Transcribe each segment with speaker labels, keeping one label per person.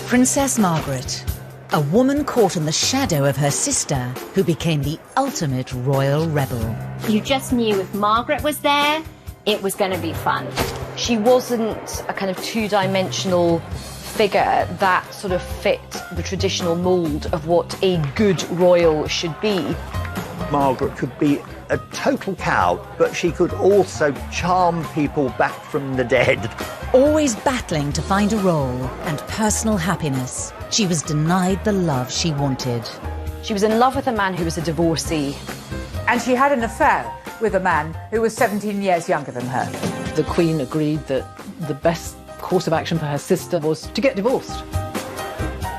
Speaker 1: Princess Margaret, a woman caught in the shadow of her sister, who became the ultimate royal rebel.
Speaker 2: You just knew if Margaret was there, it was going to be fun.
Speaker 3: She wasn't a kind of two-dimensional figure that sort of fit the traditional mould of what a good royal should be.
Speaker 4: Margaret could be a total cow, but she could also charm people back from the dead.
Speaker 1: Always battling to find a role and personal happiness, she was denied the love she wanted.
Speaker 3: She was in love with a man who was a divorcee.
Speaker 5: And she had an affair with a man who was 17 years younger than her.
Speaker 6: The Queen agreed that the best course of action for her sister was to get divorced.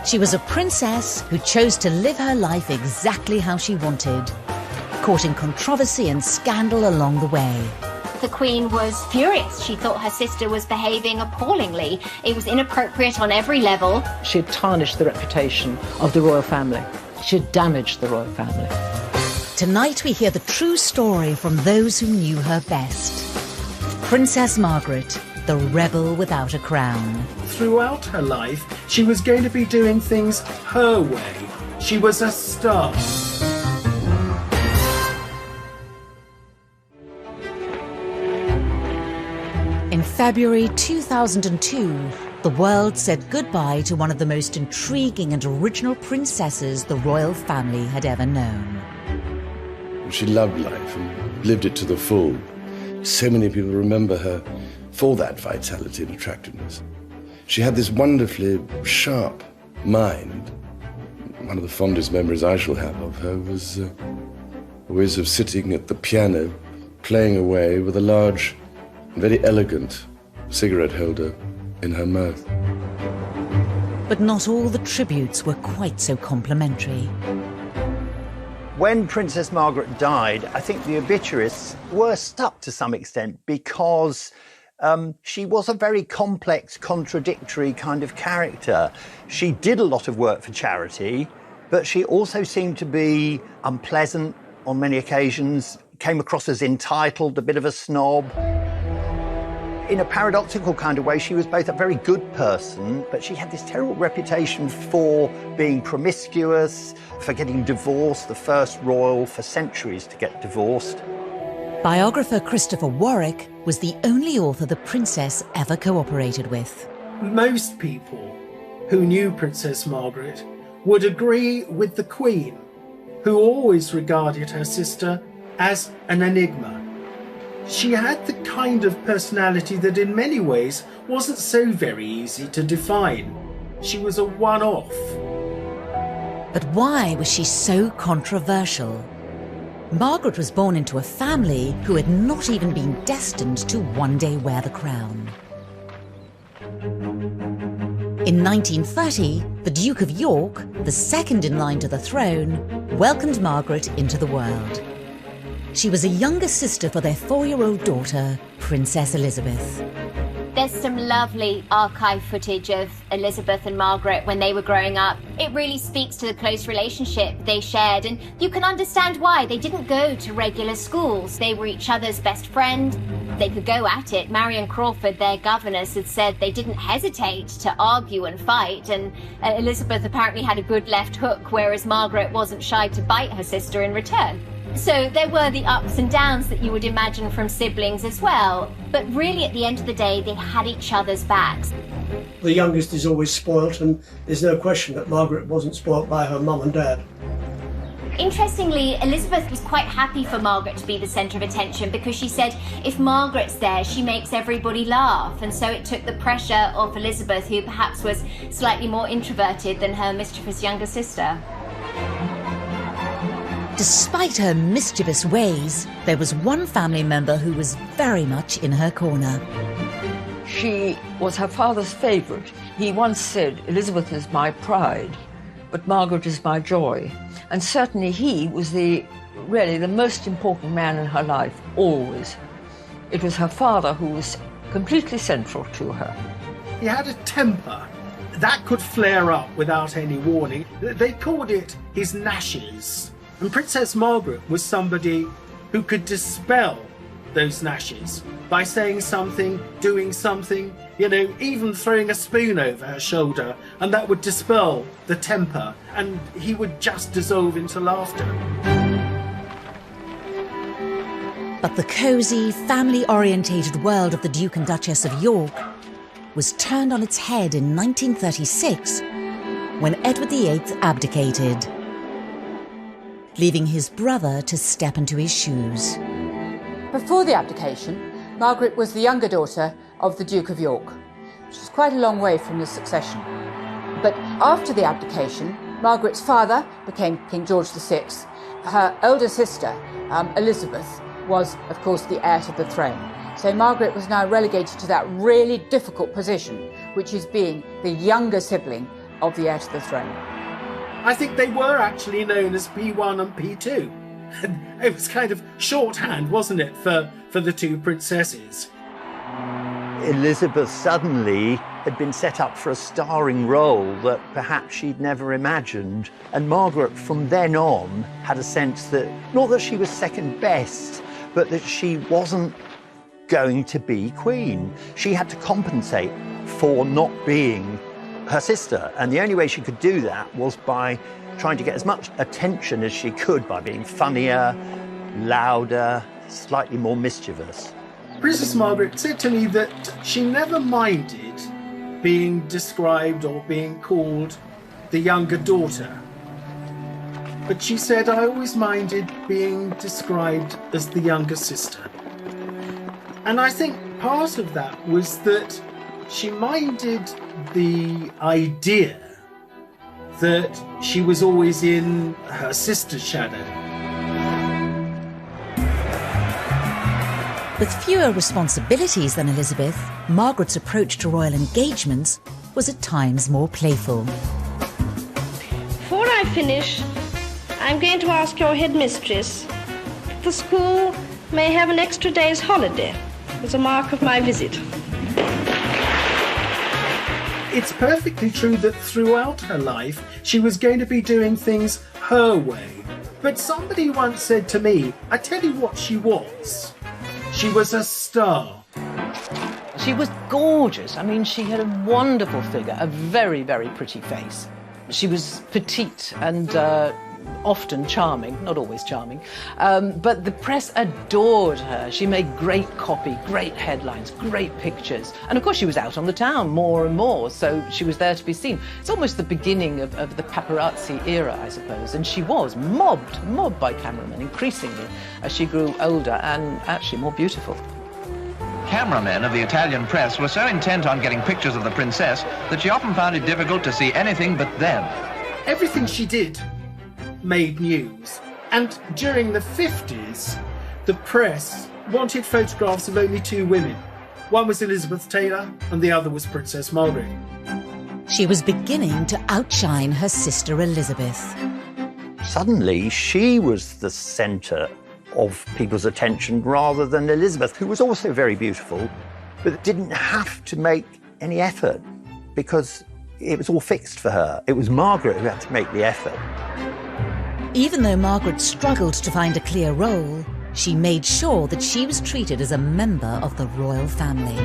Speaker 1: She was a princess who chose to live her life exactly how she wanted, caught in controversy and scandal along the way.
Speaker 2: The Queen was furious. She thought her sister was behaving appallingly. It was inappropriate on every level.
Speaker 6: She had tarnished the reputation of the royal family. She had damaged the royal family.
Speaker 1: Tonight we hear the true story from those who knew her best. Princess Margaret, the rebel without a crown.
Speaker 7: Throughout her life, she was going to be doing things her way. She was a star.
Speaker 1: In February 2002, the world said goodbye to one of the most intriguing and original princesses the royal family had ever known.
Speaker 8: She loved life and lived it to the full. So many people remember her for that vitality and attractiveness. She had this wonderfully sharp mind. One of the fondest memories I shall have of her was always of sitting at the piano, playing away with a large, very elegant cigarette holder in her mouth.
Speaker 1: But not all the tributes were quite so complimentary.
Speaker 4: When Princess Margaret died, I think the obituaries were stuck to some extent because she was a very complex, contradictory kind of character. She did a lot of work for charity, but she also seemed to be unpleasant on many occasions, came across as entitled, a bit of a snob. In a paradoxical kind of way, she was both a very good person, but she had this terrible reputation for being promiscuous, for getting divorced, the first royal for centuries to get divorced.
Speaker 1: Biographer Christopher Warwick was the only author the princess ever cooperated with.
Speaker 7: Most people who knew Princess Margaret would agree with the Queen, who always regarded her sister as an enigma. She had the kind of personality that in many ways wasn't so very easy to define. She was a one-off.
Speaker 1: But why was she so controversial? Margaret was born into a family who had not even been destined to one day wear the crown. In 1930, the Duke of York, the second in line to the throne, welcomed Margaret into the world. She was a younger sister for their 4-year-old daughter, Princess Elizabeth.
Speaker 2: There's some lovely archive footage of Elizabeth and Margaret when they were growing up. It really speaks to the close relationship they shared, and you can understand why. They didn't go to regular schools. They were each other's best friend. They could go at it. Marion Crawford, their governess, had said they didn't hesitate to argue and fight, and Elizabeth apparently had a good left hook, whereas Margaret wasn't shy to bite her sister in return. So there were the ups and downs that you would imagine from siblings as well. But really, at the end of the day, they had each other's backs.
Speaker 9: The youngest is always spoilt, and there's no question that Margaret wasn't spoilt by her mum and dad.
Speaker 2: Interestingly, Elizabeth was quite happy for Margaret to be the centre of attention because she said, if Margaret's there, she makes everybody laugh. And so it took the pressure off Elizabeth, who perhaps was slightly more introverted than her mischievous younger sister.
Speaker 1: Despite her mischievous ways, there was one family member who was very much in her corner.
Speaker 10: She was her father's favourite. He once said, "Elizabeth is my pride, but Margaret is my joy." And certainly he was really the most important man in her life, always. It was her father who was completely central to her.
Speaker 7: He had a temper that could flare up without any warning. They called it his gnashes. And Princess Margaret was somebody who could dispel those gnashes by saying something, doing something You know, even throwing a spoon over her shoulder, and that would dispel the temper, and he would just dissolve into laughter.
Speaker 1: But the cosy, family-orientated world of the Duke and Duchess of York was turned on its head in 1936 when Edward VIII abdicated, leaving his brother to step into his shoes.
Speaker 5: Before the abdication, Margaret was the younger daughter of the Duke of York, which was quite a long way from the succession. But after the abdication, Margaret's father became King George VI. Her elder sister, Elizabeth, was, of course, the heir to the throne. So Margaret was now relegated to that really difficult position, which is being the younger sibling of the heir to the throne.
Speaker 7: I think they were actually known as P1 and P2. It was kind of shorthand, wasn't it, for the two princesses?
Speaker 4: Elizabeth suddenly had been set up for a starring role that perhaps she'd never imagined. And Margaret, from then on, had a sense that, not that she was second best, but that she wasn't going to be queen. She had to compensate for not being her sister. And the only way she could do that was by trying to get as much attention as she could by being funnier, louder, slightly more mischievous.
Speaker 7: Princess Margaret said to me that she never minded being described or being called the younger daughter. But she said, I always minded being described as the younger sister. And I think part of that was that she minded the idea that she was always in her sister's shadow.
Speaker 1: With fewer responsibilities than Elizabeth, Margaret's approach to royal engagements was at times more playful.
Speaker 11: Before I finish, I'm going to ask your headmistress if the school may have an extra day's holiday as a mark of my visit.
Speaker 7: It's perfectly true that throughout her life, she was going to be doing things her way. But somebody once said to me, I tell you what she was. She was a star.
Speaker 6: She was gorgeous. I mean, she had a wonderful figure, a very, very pretty face. She was petite and often charming, not always charming, but the press adored her. She made great copy, great headlines, great pictures. And of course she was out on the town more and more, so she was there to be seen. It's almost the beginning of the paparazzi era, I suppose, and she was mobbed by cameramen increasingly as she grew older and actually more beautiful.
Speaker 12: Cameramen of the Italian press were so intent on getting pictures of the princess that she often found it difficult to see anything but them.
Speaker 7: Everything she did made news. And during the 50s, the press wanted photographs of only two women. One was Elizabeth Taylor and the other was Princess Margaret.
Speaker 1: She was beginning to outshine her sister Elizabeth.
Speaker 4: Suddenly, she was the centre of people's attention rather than Elizabeth, who was also very beautiful, but didn't have to make any effort because it was all fixed for her. It was Margaret who had to make the effort.
Speaker 1: Even though Margaret struggled to find a clear role, she made sure that she was treated as a member of the royal family.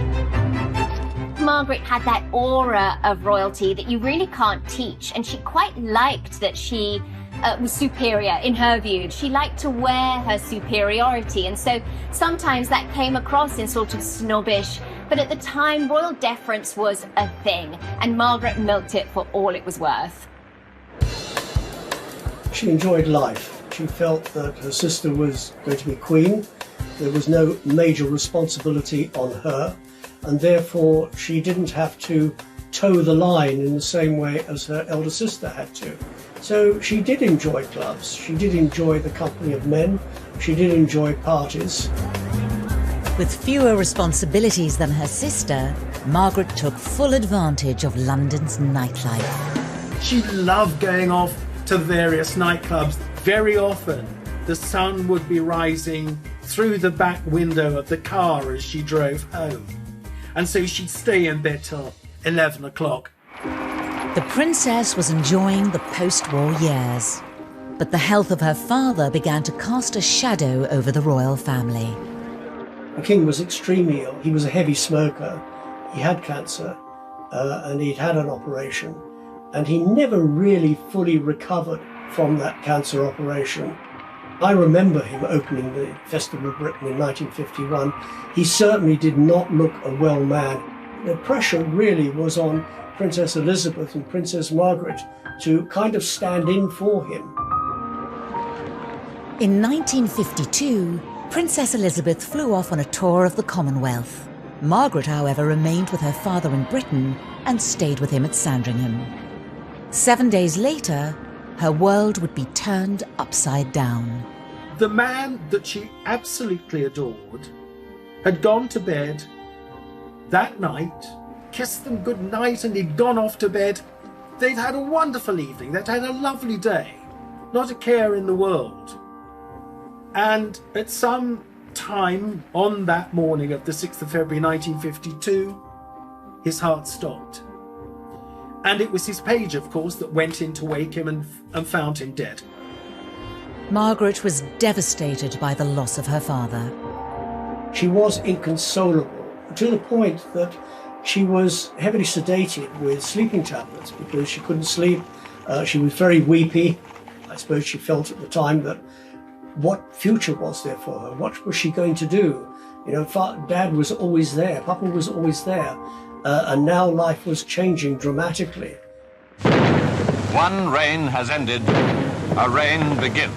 Speaker 2: Margaret had that aura of royalty that you really can't teach, and she quite liked that she was superior in her view. She liked to wear her superiority, and so sometimes that came across in sort of snobbish, but at the time royal deference was a thing, and Margaret milked it for all it was worth.
Speaker 9: She enjoyed life. She felt that her sister was going to be queen. There was no major responsibility on her, and therefore she didn't have to toe the line in the same way as her elder sister had to. So she did enjoy clubs. She did enjoy the company of men. She did enjoy parties.
Speaker 1: With fewer responsibilities than her sister, Margaret took full advantage of London's nightlife.
Speaker 7: She loved going off to various nightclubs. Very often the sun would be rising through the back window of the car as she drove home, and so she'd stay in bed till 11 o'clock.
Speaker 1: The princess was enjoying the post-war years, but the health of her father began to cast a shadow over the royal family.
Speaker 9: The king was extremely ill. He was a heavy smoker. he had cancer and he'd had an operation, and he never really fully recovered from that cancer operation. I remember him opening the Festival of Britain in 1951. He certainly did not look a well man. The pressure really was on Princess Elizabeth and Princess Margaret to kind of stand in for him.
Speaker 1: In 1952, Princess Elizabeth flew off on a tour of the Commonwealth. Margaret, however, remained with her father in Britain and stayed with him at Sandringham. 7 days later, her world would be turned upside down.
Speaker 7: The man that she absolutely adored had gone to bed that night, kissed them good night, and he'd gone off to bed. They'd had a wonderful evening, they'd had a lovely day, not a care in the world. And at some time on that morning of the 6th of February 1952, his heart stopped. And it was his page, of course, that went in to wake him and found him dead.
Speaker 1: Margaret was devastated by the loss of her father.
Speaker 9: She was inconsolable, to the point that she was heavily sedated with sleeping tablets because she couldn't sleep. She was very weepy. I suppose she felt at the time that what future was there for her? What was she going to do? You know, Dad was always there, Papa was always there, and now life was changing dramatically.
Speaker 12: One reign has ended, a reign begins.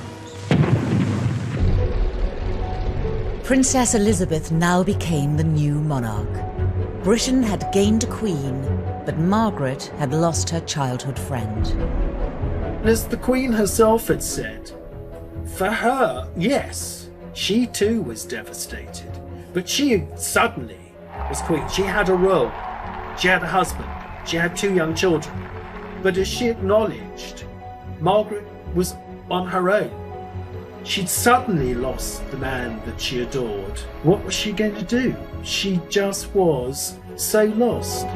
Speaker 1: Princess Elizabeth now became the new monarch. Britain had gained a queen, but Margaret had lost her childhood friend.
Speaker 7: As the Queen herself had said, for her, yes, she too was devastated. But she suddenly was Queen. She had a role, she had a husband, she had 2 young children. But as she acknowledged, Margaret was on her own. She'd suddenly lost the man that she adored. What was she going to do? She just was so lost.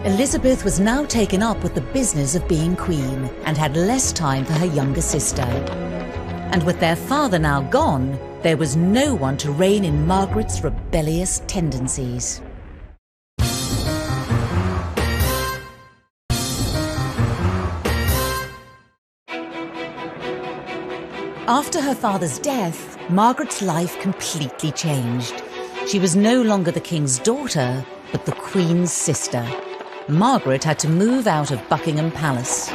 Speaker 1: Elizabeth was now taken up with the business of being queen and had less time for her younger sister. And with their father now gone, there was no one to rein in Margaret's rebellious tendencies. After her father's death, Margaret's life completely changed. She was no longer the king's daughter, but the Queen's sister. Margaret had to move out of Buckingham Palace.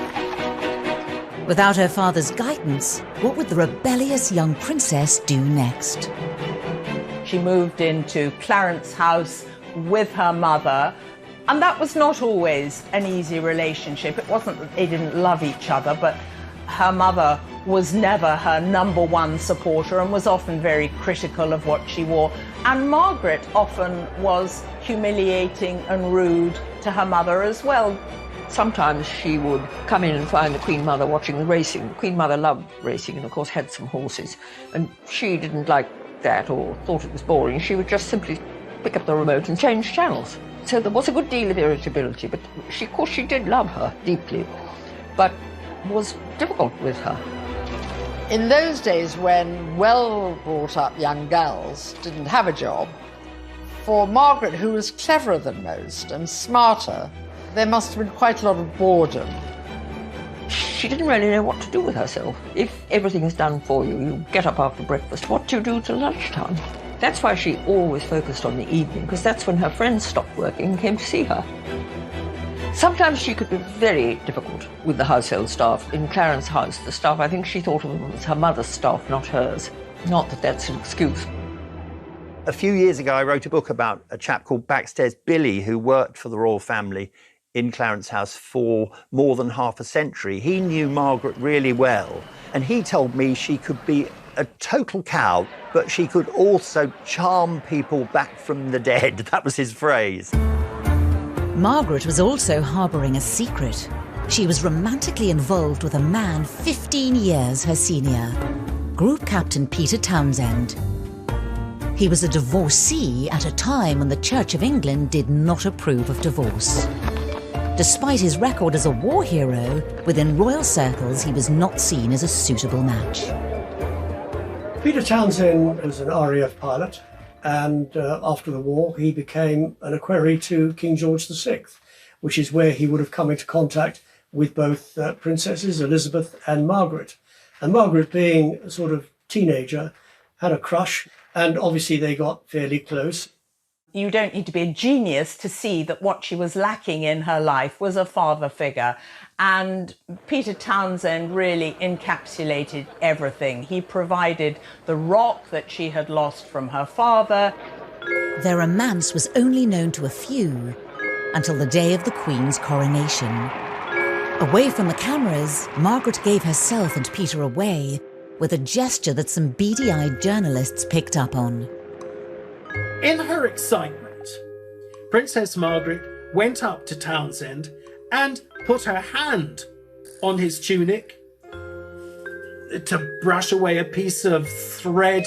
Speaker 1: Without her father's guidance, what would the rebellious young princess do next?
Speaker 13: She moved into Clarence House with her mother, and that was not always an easy relationship. It wasn't that they didn't love each other, but her mother was never her #1 supporter and was often very critical of what she wore. And Margaret often was humiliating and rude to her mother as well.
Speaker 10: Sometimes she would come in and find the Queen Mother watching the racing. The Queen Mother loved racing and, of course, had some horses. And she didn't like that or thought it was boring. She would just simply pick up the remote and change channels. So there was a good deal of irritability, but of course, she did love her deeply, but was difficult with her.
Speaker 14: In those days when well-brought-up young girls didn't have a job, for Margaret, who was cleverer than most and smarter, there must have been quite a lot of boredom.
Speaker 10: She didn't really know what to do with herself. If everything is done for you, you get up after breakfast, what do you do till lunchtime? That's why she always focused on the evening, because that's when her friends stopped working and came to see her. Sometimes she could be very difficult with the household staff. In Clarence House, the staff, I think she thought of them as her mother's staff, not hers. Not that that's an excuse.
Speaker 4: A few years ago, I wrote a book about a chap called Backstairs Billy, who worked for the royal family in Clarence House for more than half a century. He knew Margaret really well, and he told me she could be a total cow, but she could also charm people back from the dead. That was his phrase.
Speaker 1: Margaret was also harbouring a secret. She was romantically involved with a man 15 years her senior, Group Captain Peter Townsend. He was a divorcee at a time when the Church of England did not approve of divorce. Despite his record as a war hero, within royal circles he was not seen as a suitable match.
Speaker 9: Peter Townsend was an RAF pilot. and after the war he became an equerry to King George VI, which is where he would have come into contact with both princesses, Elizabeth and Margaret. And Margaret, being a sort of teenager, had a crush, and obviously they got fairly close.
Speaker 13: You don't need to be a genius to see that what she was lacking in her life was a father figure. And Peter Townsend really encapsulated everything. He provided the rock that she had lost from her father.
Speaker 1: Their romance was only known to a few until the day of the Queen's coronation. Away from the cameras, Margaret gave herself and Peter away with a gesture that some beady-eyed journalists picked up on.
Speaker 7: In her excitement, Princess Margaret went up to Townsend and put her hand on his tunic to brush away a piece of thread.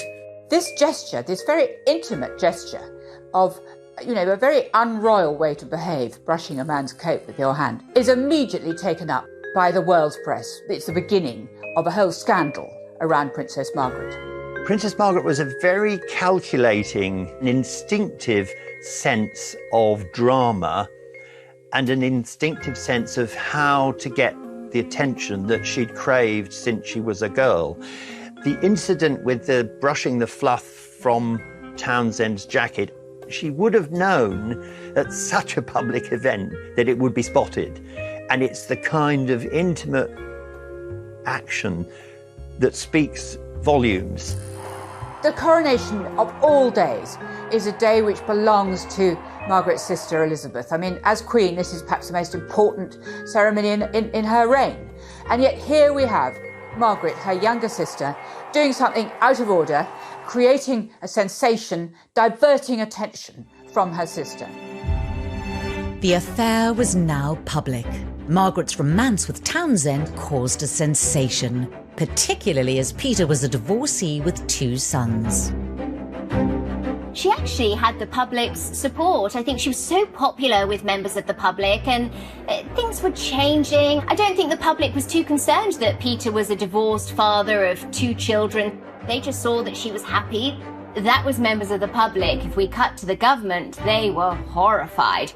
Speaker 5: This gesture, this very intimate gesture of, a very unroyal way to behave, brushing a man's coat with your hand, is immediately taken up by the world's press. It's the beginning of a whole scandal around Princess Margaret.
Speaker 4: Princess Margaret was a very calculating and instinctive sense of drama and an instinctive sense of how to get the attention that she'd craved since she was a girl. The incident with the brushing the fluff from Townsend's jacket, she would have known at such a public event that it would be spotted. And it's the kind of intimate action that speaks volumes.
Speaker 5: The coronation of all days is a day which belongs to Margaret's sister Elizabeth. I mean, as Queen, this is perhaps the most important ceremony in her reign. And yet here we have Margaret, her younger sister, doing something out of order, creating a sensation, diverting attention from her sister.
Speaker 1: The affair was now public. Margaret's romance with Townsend caused a sensation, particularly as Peter was a divorcee with 2 sons.
Speaker 2: She actually had the public's support. I think she was so popular with members of the public, and things were changing. I don't think the public was too concerned that Peter was a divorced father of 2 children. They just saw that she was happy. That was members of the public. If we cut to the government, they were horrified.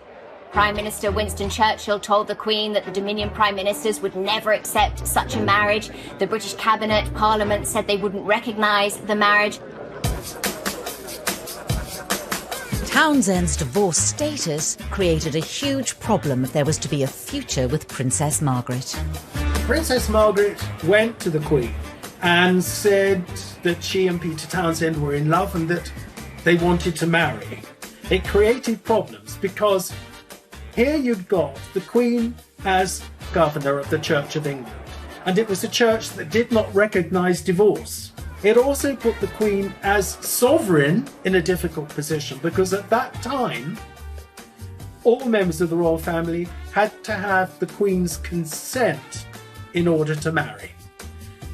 Speaker 2: Prime Minister Winston Churchill told the Queen that the Dominion Prime Ministers would never accept such a marriage. The British Cabinet, Parliament said they wouldn't recognise the marriage.
Speaker 1: Townsend's divorce status created a huge problem if there was to be a future with Princess Margaret.
Speaker 7: Princess Margaret went to the Queen and said that she and Peter Townsend were in love and that they wanted to marry. It created problems because here you've got the Queen as governor of the Church of England, and it was a church that did not recognise divorce. It also put the Queen as sovereign in a difficult position because at that time, all members of the royal family had to have the Queen's consent in order to marry.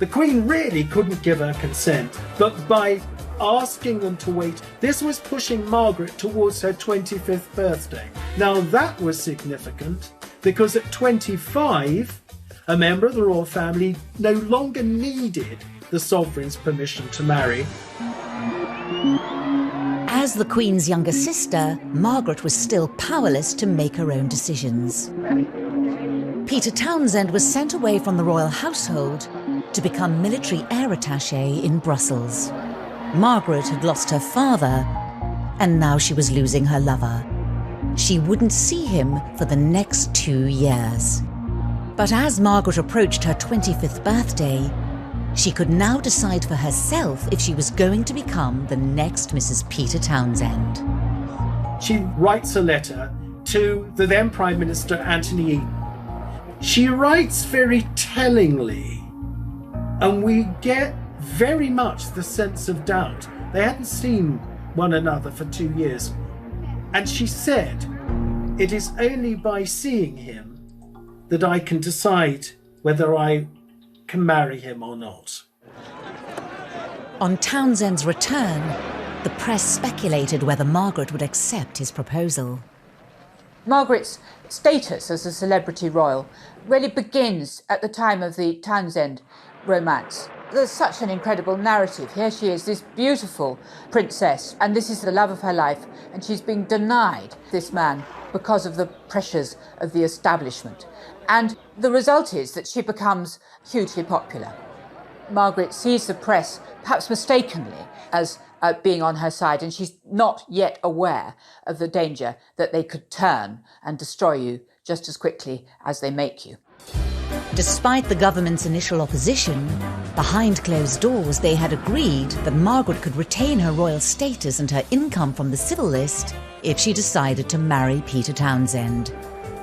Speaker 7: The Queen really couldn't give her consent, but by asking them to wait, this was pushing Margaret towards her 25th birthday. Now that was significant because at 25, a member of the royal family no longer needed the sovereign's permission to marry.
Speaker 1: As the Queen's younger sister, Margaret was still powerless to make her own decisions. Peter Townsend was sent away from the royal household to become military air attaché in Brussels. Margaret had lost her father, and now she was losing her lover. She wouldn't see him for the next 2 years. But as Margaret approached her 25th birthday, she could now decide for herself if she was going to become the next Mrs. Peter Townsend.
Speaker 7: She writes a letter to the then Prime Minister Anthony Eden. She writes very tellingly, and we get very much the sense of doubt. They hadn't seen one another for 2 years. And she said, "It is only by seeing him that I can decide whether I can marry him or not."
Speaker 1: On Townsend's return, the press speculated whether Margaret would accept his proposal.
Speaker 5: Margaret's status as a celebrity royal really begins at the time of the Townsend romance. There's such an incredible narrative. Here she is, this beautiful princess, and this is the love of her life, and she's being denied this man because of the pressures of the establishment. And the result is that she becomes hugely popular. Margaret sees the press, perhaps mistakenly, as being on her side, and she's not yet aware of the danger that they could turn and destroy you just as quickly as they make you.
Speaker 1: Despite the government's initial opposition, behind closed doors they had agreed that Margaret could retain her royal status and her income from the civil list if she decided to marry Peter Townsend.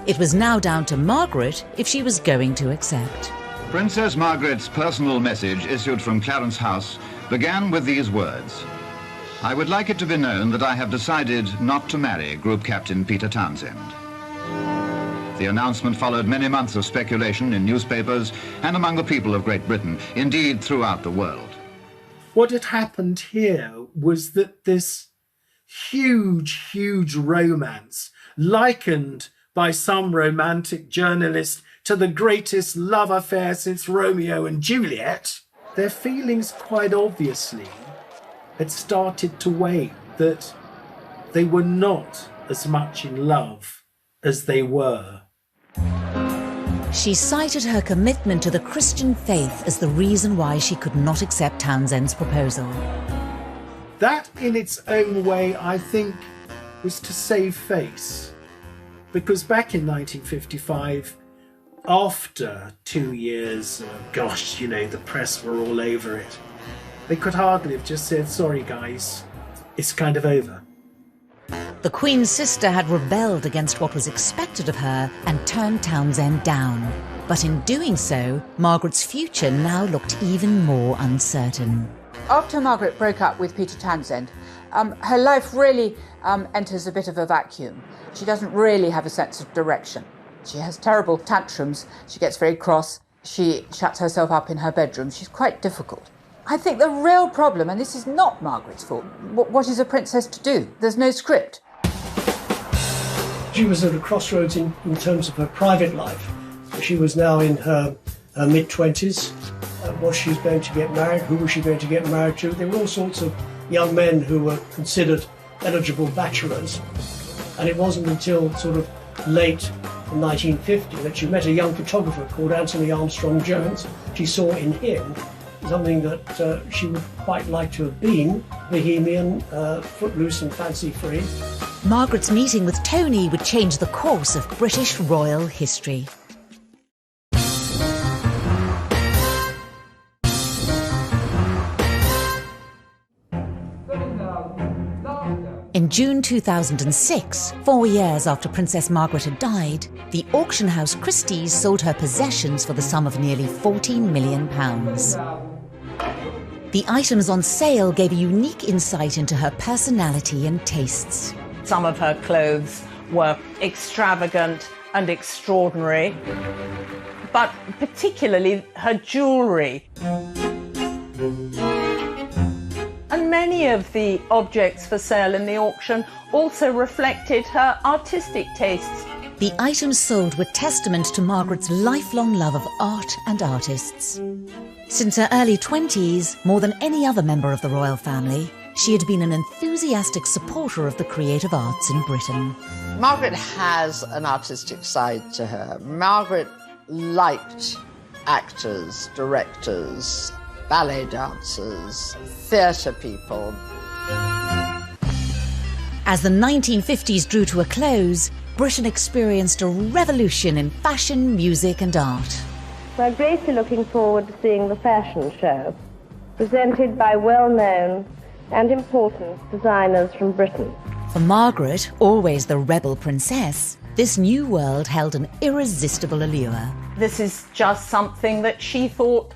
Speaker 1: It was now down to Margaret if she was going to accept.
Speaker 12: Princess Margaret's personal message issued from Clarence House began with these words: "I would like it to be known that I have decided not to marry Group Captain Peter Townsend." The announcement followed many months of speculation in newspapers and among the people of Great Britain, indeed throughout the world.
Speaker 7: What had happened here was that this huge romance, likened by some romantic journalist to the greatest love affair since Romeo and Juliet, their feelings quite obviously had started to wane, that they were not as much in love as they were.
Speaker 1: She cited her commitment to the Christian faith as the reason why she could not accept Townsend's proposal.
Speaker 7: That, in its own way, I think, was to save face. Because back in 1955, after 2 years, the press were all over it, they could hardly have just said, "Sorry guys, it's kind of over."
Speaker 1: The Queen's sister had rebelled against what was expected of her and turned Townsend down. But in doing so, Margaret's future now looked even more uncertain.
Speaker 5: After Margaret broke up with Peter Townsend, her life really enters a bit of a vacuum. She doesn't really have a sense of direction. She has terrible tantrums. She gets very cross. She shuts herself up in her bedroom. She's quite difficult. I think the real problem, and this is not Margaret's fault, what is a princess to do? There's no script.
Speaker 9: She was at a crossroads in terms of her private life. She was now in her mid-20s. Was she going to get married? Who was she going to get married to? There were all sorts of young men who were considered eligible bachelors. And it wasn't until sort of late in 1950 that she met a young photographer called Anthony Armstrong Jones. She saw in him something that she would quite like to have been, bohemian, footloose and fancy-free.
Speaker 1: Margaret's meeting with Tony would change the course of British royal history. In June 2006, 4 years after Princess Margaret had died, the auction house Christie's sold her possessions for the sum of nearly £14 million. The items on sale gave a unique insight into her personality and tastes.
Speaker 13: Some of her clothes were extravagant and extraordinary, but particularly her jewellery. And many of the objects for sale in the auction also reflected her artistic tastes.
Speaker 1: The items sold were testament to Margaret's lifelong love of art and artists. Since her early 20s, more than any other member of the royal family, she had been an enthusiastic supporter of the creative arts in Britain.
Speaker 14: Margaret has an artistic side to her. Margaret liked actors, directors, ballet dancers, theatre people.
Speaker 1: As the 1950s drew to a close, Britain experienced a revolution in fashion, music and art.
Speaker 11: We're greatly looking forward to seeing the fashion show, presented by well-known and important designers from Britain.
Speaker 1: For Margaret, always the rebel princess, this new world held an irresistible allure.
Speaker 13: This is just something that she thought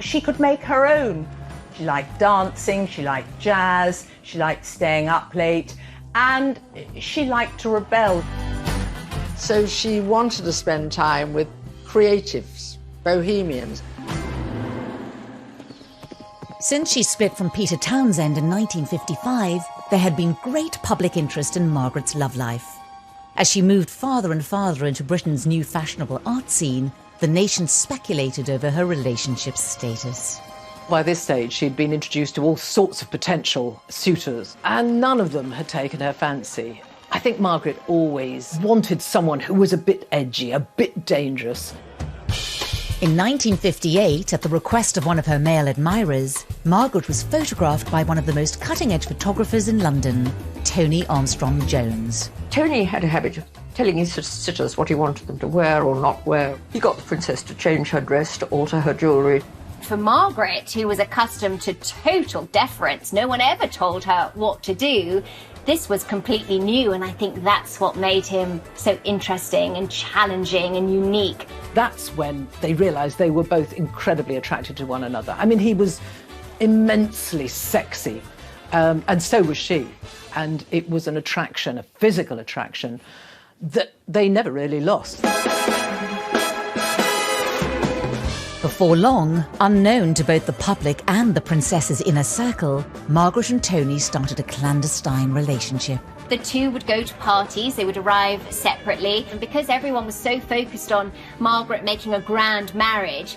Speaker 13: she could make her own. She liked dancing, she liked jazz, she liked staying up late, and she liked to rebel.
Speaker 14: So she wanted to spend time with creatives, bohemians.
Speaker 1: Since she split from Peter Townsend in 1955, there had been great public interest in Margaret's love life. As she moved farther and farther into Britain's new fashionable art scene, the nation speculated over her relationship status.
Speaker 6: By this stage, she'd been introduced to all sorts of potential suitors, and none of them had taken her fancy. I think Margaret always wanted someone who was a bit edgy, a bit dangerous.
Speaker 1: In 1958, at the request of one of her male admirers, Margaret was photographed by one of the most cutting-edge photographers in London, Tony Armstrong-Jones.
Speaker 10: Tony had a habit of telling his sitters what he wanted them to wear or not wear. He got the princess to change her dress, to alter her jewellery.
Speaker 2: For Margaret, who was accustomed to total deference, no one ever told her what to do. This was completely new, and I think that's what made him so interesting and challenging and unique.
Speaker 6: That's when they realised they were both incredibly attracted to one another. I mean, he was immensely sexy, and so was she. And it was an attraction, a physical attraction, that they never really lost.
Speaker 1: Before long, unknown to both the public and the princess's inner circle, Margaret and Tony started a clandestine relationship.
Speaker 2: The two would go to parties, they would arrive separately, and because everyone was so focused on Margaret making a grand marriage,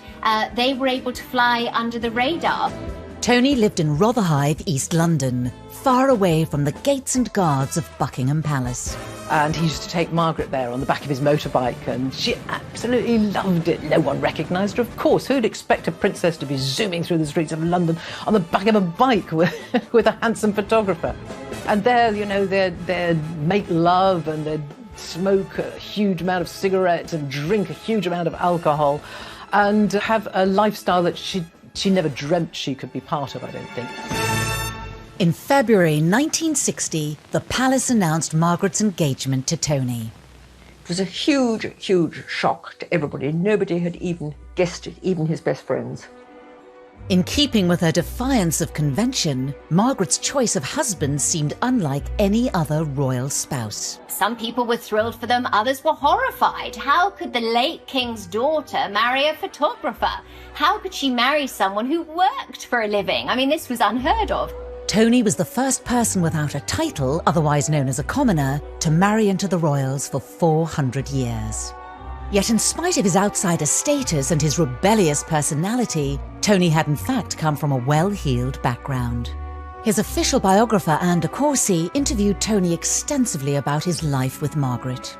Speaker 2: they were able to fly under the radar.
Speaker 1: Tony lived in Rotherhithe, East London, far away from the gates and guards of Buckingham Palace.
Speaker 6: And he used to take Margaret there on the back of his motorbike, and she absolutely loved it. No one recognised her, of course. Who'd expect a princess to be zooming through the streets of London on the back of a bike with a handsome photographer? And there, you know, they'd make love and they'd smoke a huge amount of cigarettes and drink a huge amount of alcohol and have a lifestyle that she never dreamt she could be part of, I don't think.
Speaker 1: In February 1960, the palace announced Margaret's engagement to Tony.
Speaker 10: It was a huge, huge shock to everybody. Nobody had even guessed it, even his best friends.
Speaker 1: In keeping with her defiance of convention, Margaret's choice of husband seemed unlike any other royal spouse.
Speaker 2: Some people were thrilled for them, others were horrified. How could the late king's daughter marry a photographer? How could she marry someone who worked for a living? I mean, this was unheard of.
Speaker 1: Tony was the first person without a title, otherwise known as a commoner, to marry into the royals for 400 years. Yet in spite of his outsider status and his rebellious personality, Tony had in fact come from a well-heeled background. His official biographer, Anne de Courcy, interviewed Tony extensively about his life with Margaret.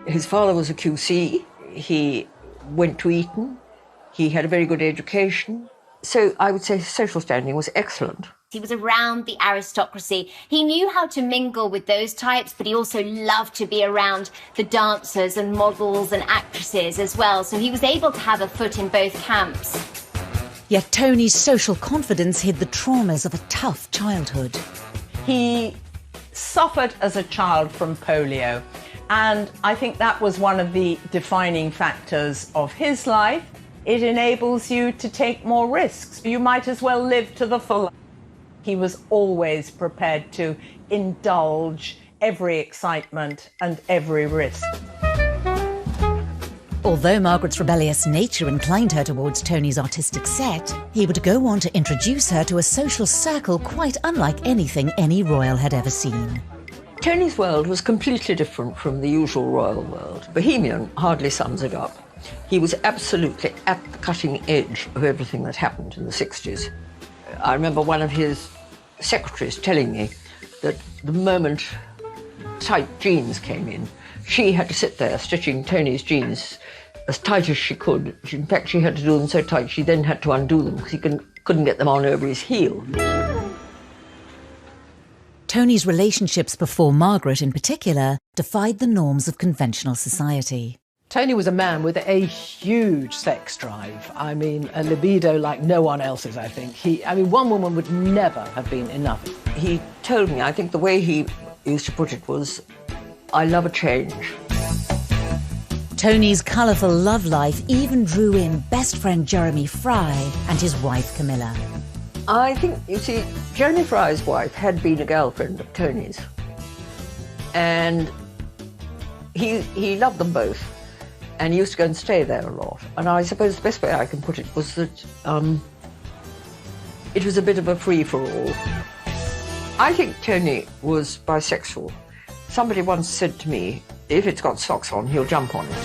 Speaker 10: His father was a QC. He went to Eton. He had a very good education. So I would say his social standing was excellent.
Speaker 2: He was around the aristocracy. He knew how to mingle with those types, but he also loved to be around the dancers and models and actresses as well. So he was able to have a foot in both camps.
Speaker 1: Yet Tony's social confidence hid the traumas of a tough childhood.
Speaker 13: He suffered as a child from polio, and I think that was one of the defining factors of his life. It enables you to take more risks. You might as well live to the full. He was always prepared to indulge every excitement and every risk.
Speaker 1: Although Margaret's rebellious nature inclined her towards Tony's artistic set, he would go on to introduce her to a social circle quite unlike anything any royal had ever seen.
Speaker 10: Tony's world was completely different from the usual royal world. Bohemian hardly sums it up. He was absolutely at the cutting edge of everything that happened in the 60s. I remember one of his secretaries telling me that the moment tight jeans came in, she had to sit there stitching Tony's jeans as tight as she could. In fact, she had to do them so tight she then had to undo them because he couldn't get them on over his heel.
Speaker 1: Tony's relationships before Margaret in particular defied the norms of conventional society.
Speaker 6: Tony was a man with a huge sex drive. I mean, a libido like no one else's, I think. One woman would never have been enough.
Speaker 10: He told me, I think the way he used to put it was, I love a change.
Speaker 1: Tony's colourful love life even drew in best friend Jeremy Fry and his wife Camilla.
Speaker 10: I think, you see, Jeremy Fry's wife had been a girlfriend of Tony's. And he loved them both. And he used to go and stay there a lot. And I suppose the best way I can put it was that it was a bit of a free-for-all. I think Tony was bisexual. Somebody once said to me, if it's got socks on, he'll jump on it.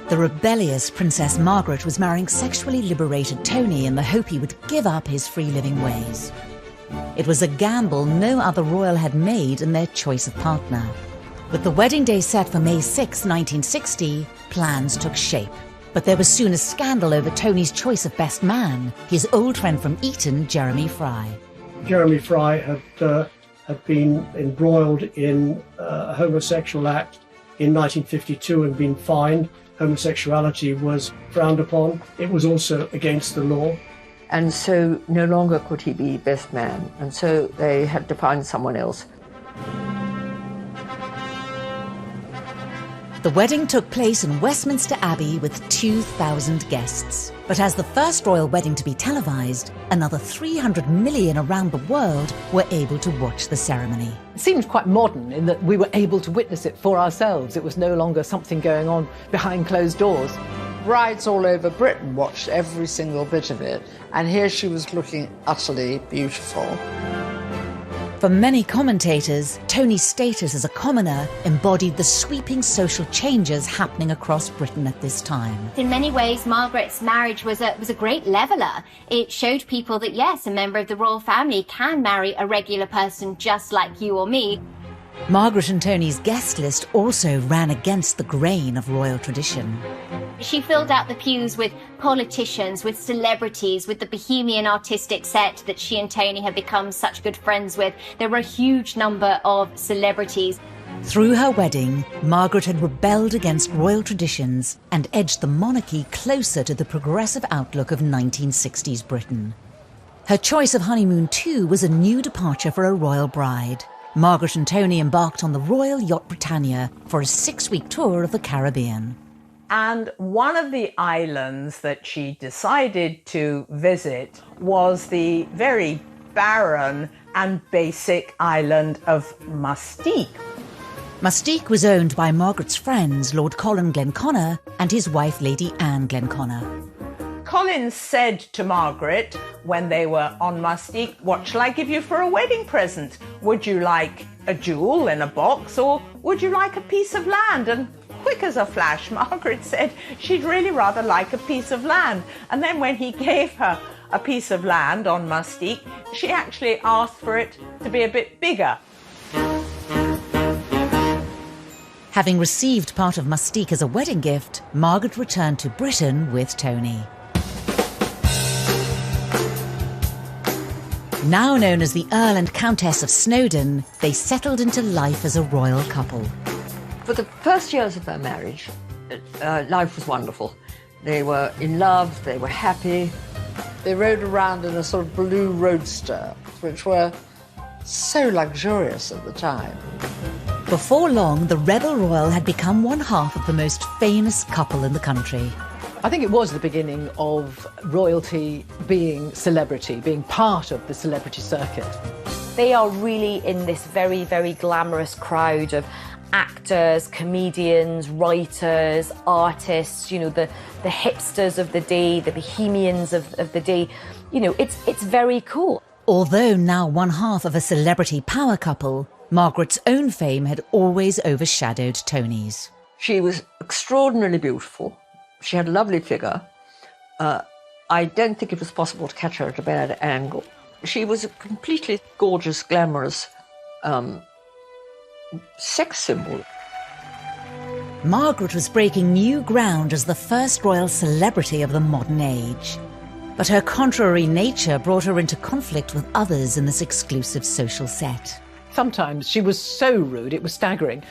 Speaker 1: The rebellious Princess Margaret was marrying sexually liberated Tony in the hope he would give up his free-living ways. It was a gamble no other royal had made in their choice of partner. With the wedding day set for May 6, 1960, plans took shape. But there was soon a scandal over Tony's choice of best man, his old friend from Eton, Jeremy Fry.
Speaker 9: Jeremy Fry had been embroiled in a homosexual act in 1952 and been fined. Homosexuality was frowned upon. It was also against the law.
Speaker 10: And so no longer could he be best man, and so they had to find someone else.
Speaker 1: The wedding took place in Westminster Abbey with 2,000 guests. But as the first royal wedding to be televised, another 300 million around the world were able to watch the ceremony.
Speaker 6: It seemed quite modern in that we were able to witness it for ourselves. It was no longer something going on behind closed doors.
Speaker 14: Brides all over Britain watched every single bit of it, and here she was looking utterly beautiful.
Speaker 1: For many commentators, Tony's status as a commoner embodied the sweeping social changes happening across Britain at this time.
Speaker 2: In many ways, Margaret's marriage was a great leveller. It showed people that, yes, a member of the royal family can marry a regular person just like you or me.
Speaker 1: Margaret and Tony's guest list also ran against the grain of royal tradition.
Speaker 2: She filled out the pews with politicians, with celebrities, with the bohemian artistic set that she and Tony had become such good friends with. There were a huge number of celebrities.
Speaker 1: Through her wedding, Margaret had rebelled against royal traditions and edged the monarchy closer to the progressive outlook of 1960s Britain. Her choice of honeymoon, too, was a new departure for a royal bride. Margaret and Tony embarked on the Royal Yacht Britannia for a 6-week tour of the Caribbean.
Speaker 13: And one of the islands that she decided to visit was the very barren and basic island of Mustique.
Speaker 1: Mustique was owned by Margaret's friends, Lord Colin Glenconner and his wife, Lady Anne Glenconner.
Speaker 13: Colin said to Margaret when they were on Mustique, "What shall I give you for a wedding present? Would you like a jewel in a box, or would you like a piece of land?" And quick as a flash, Margaret said she'd really rather like a piece of land. And then when he gave her a piece of land on Mustique, she actually asked for it to be a bit bigger.
Speaker 1: Having received part of Mustique as a wedding gift, Margaret returned to Britain with Tony. Now known as the Earl and Countess of Snowdon, they settled into life as a royal couple.
Speaker 10: For the first years of their marriage, life was wonderful. They were in love, they were happy.
Speaker 14: They rode around in a sort of blue roadster, which were so luxurious at the time.
Speaker 1: Before long, the rebel royal had become one half of the most famous couple in the country.
Speaker 6: I think it was the beginning of royalty being celebrity, being part of the celebrity circuit.
Speaker 3: They are really in this very, very glamorous crowd of actors, comedians, writers, artists, you know, the hipsters of the day, the bohemians of the day. You know, it's very cool.
Speaker 1: Although now one half of a celebrity power couple, Margaret's own fame had always overshadowed Tony's.
Speaker 10: She was extraordinarily beautiful. She had a lovely figure. I don't think it was possible to catch her at a bad angle. She was a completely gorgeous, glamorous sex symbol.
Speaker 1: Margaret was breaking new ground as the first royal celebrity of the modern age. But her contrary nature brought her into conflict with others in this exclusive social set.
Speaker 6: Sometimes she was so rude, it was staggering.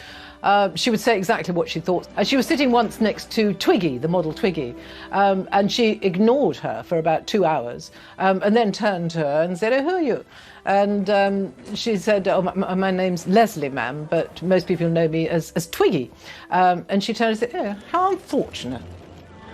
Speaker 6: She would say exactly what she thought. She was sitting once next to Twiggy, the model Twiggy, and she ignored her for about 2 hours, and then turned to her and said, "Oh, who are you?" And she said, "Oh, my name's Leslie, ma'am, but most people know me as Twiggy." And she turned and said, "Oh, how unfortunate."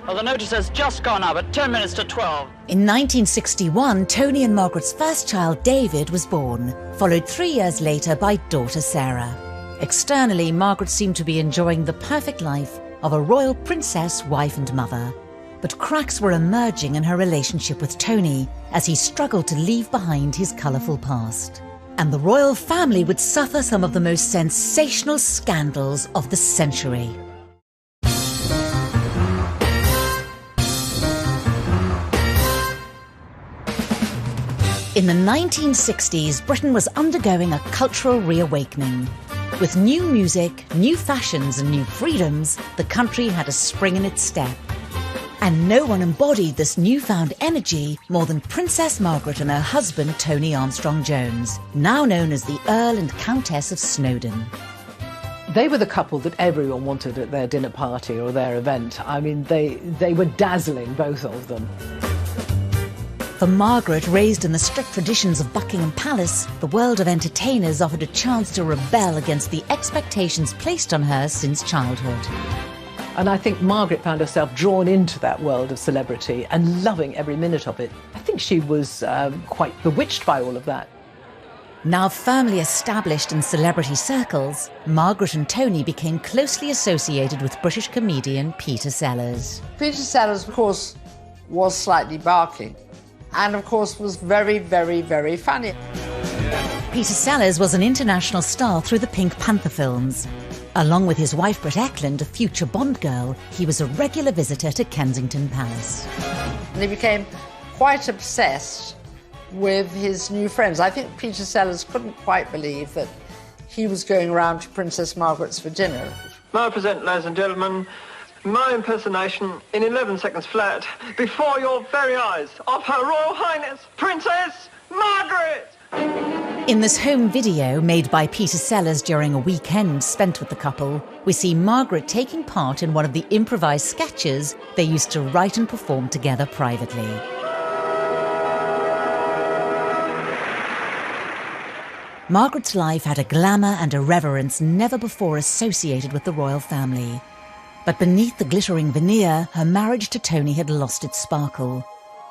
Speaker 15: Well, the notice has just gone up at 10 minutes to 12.
Speaker 1: In 1961, Tony and Margaret's first child, David, was born, followed 3 years later by daughter Sarah. Externally, Margaret seemed to be enjoying the perfect life of a royal princess, wife and mother. But cracks were emerging in her relationship with Tony as he struggled to leave behind his colourful past. And the royal family would suffer some of the most sensational scandals of the century. In the 1960s, Britain was undergoing a cultural reawakening. With new music, new fashions and new freedoms, the country had a spring in its step. And no one embodied this newfound energy more than Princess Margaret and her husband Tony Armstrong-Jones, now known as the Earl and Countess of Snowdon.
Speaker 6: They were the couple that everyone wanted at their dinner party or their event. I mean, they were dazzling, both of them.
Speaker 1: For Margaret, raised in the strict traditions of Buckingham Palace, the world of entertainers offered a chance to rebel against the expectations placed on her since childhood.
Speaker 6: And I think Margaret found herself drawn into that world of celebrity and loving every minute of it. I think she was quite bewitched by all of that.
Speaker 1: Now firmly established in celebrity circles, Margaret and Tony became closely associated with British comedian Peter Sellers.
Speaker 14: Peter Sellers, of course, was slightly barking. And, of course, was very, very, very funny.
Speaker 1: Peter Sellers was an international star through the Pink Panther films. Along with his wife Britt Ekland, a future Bond girl, he was a regular visitor to Kensington Palace.
Speaker 14: And he became quite obsessed with his new friends. I think Peter Sellers couldn't quite believe that he was going around to Princess Margaret's for dinner.
Speaker 16: May I present, ladies and gentlemen, my impersonation in 11 seconds flat before your very eyes of Her Royal Highness Princess Margaret!
Speaker 1: In this home video made by Peter Sellers during a weekend spent with the couple, we see Margaret taking part in one of the improvised sketches they used to write and perform together privately. Margaret's life had a glamour and a reverence never before associated with the royal family. But beneath the glittering veneer, her marriage to Tony had lost its sparkle.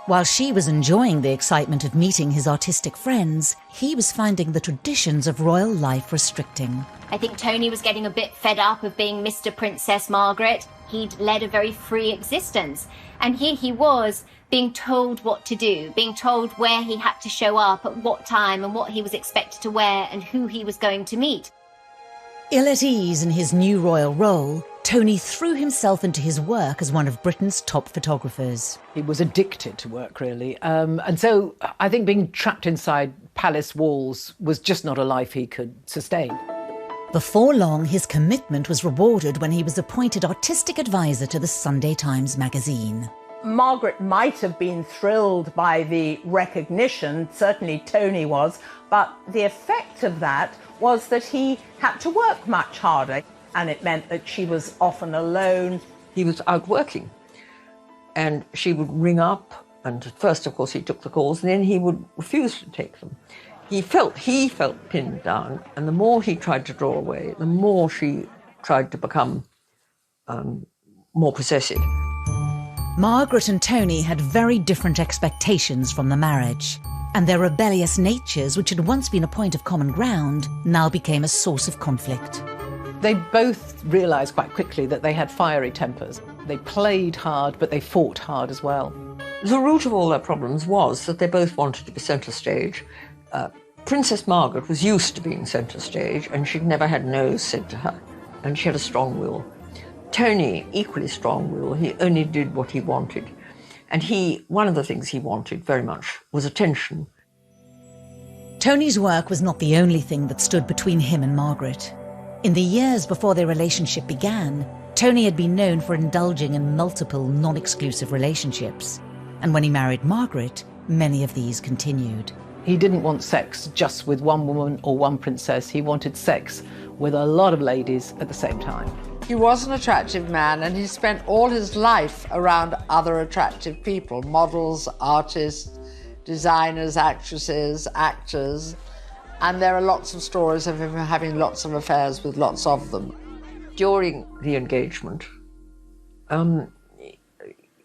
Speaker 1: While she was enjoying the excitement of meeting his artistic friends, he was finding the traditions of royal life restricting.
Speaker 2: I think Tony was getting a bit fed up of being Mr. Princess Margaret. He'd led a very free existence. And here he was, being told what to do, being told where he had to show up, at what time, and what he was expected to wear, and who he was going to meet.
Speaker 1: Ill at ease in his new royal role, Tony threw himself into his work as one of Britain's top photographers.
Speaker 6: He was addicted to work, really. And so I think being trapped inside palace walls was just not a life he could sustain.
Speaker 1: Before long, his commitment was rewarded when he was appointed artistic advisor to the Sunday Times magazine.
Speaker 13: Margaret might have been thrilled by the recognition, certainly Tony was, but the effect of that was that he had to work much harder, and it meant that she was often alone.
Speaker 10: He was out working, and she would ring up, and at first, of course, he took the calls, and then he would refuse to take them. He felt pinned down, and the more he tried to draw away, the more she tried to become more possessive.
Speaker 1: Margaret and Tony had very different expectations from the marriage, and their rebellious natures, which had once been a point of common ground, now became a source of conflict.
Speaker 6: They both realised quite quickly that they had fiery tempers. They played hard, but they fought hard as well.
Speaker 10: The root of all their problems was that they both wanted to be centre stage. Princess Margaret was used to being centre stage, and she'd never had no said to her, and she had a strong will. Tony, equally strong will, he only did what he wanted. And one of the things he wanted very much was attention.
Speaker 1: Tony's work was not the only thing that stood between him and Margaret. In the years before their relationship began, Tony had been known for indulging in multiple non-exclusive relationships. And when he married Margaret, many of these continued.
Speaker 6: He didn't want sex just with one woman or one princess. He wanted sex with a lot of ladies at the same time.
Speaker 14: He was an attractive man, and he spent all his life around other attractive people, models, artists, designers, actresses, actors, and there are lots of stories of him having lots of affairs with lots of them.
Speaker 10: During the engagement,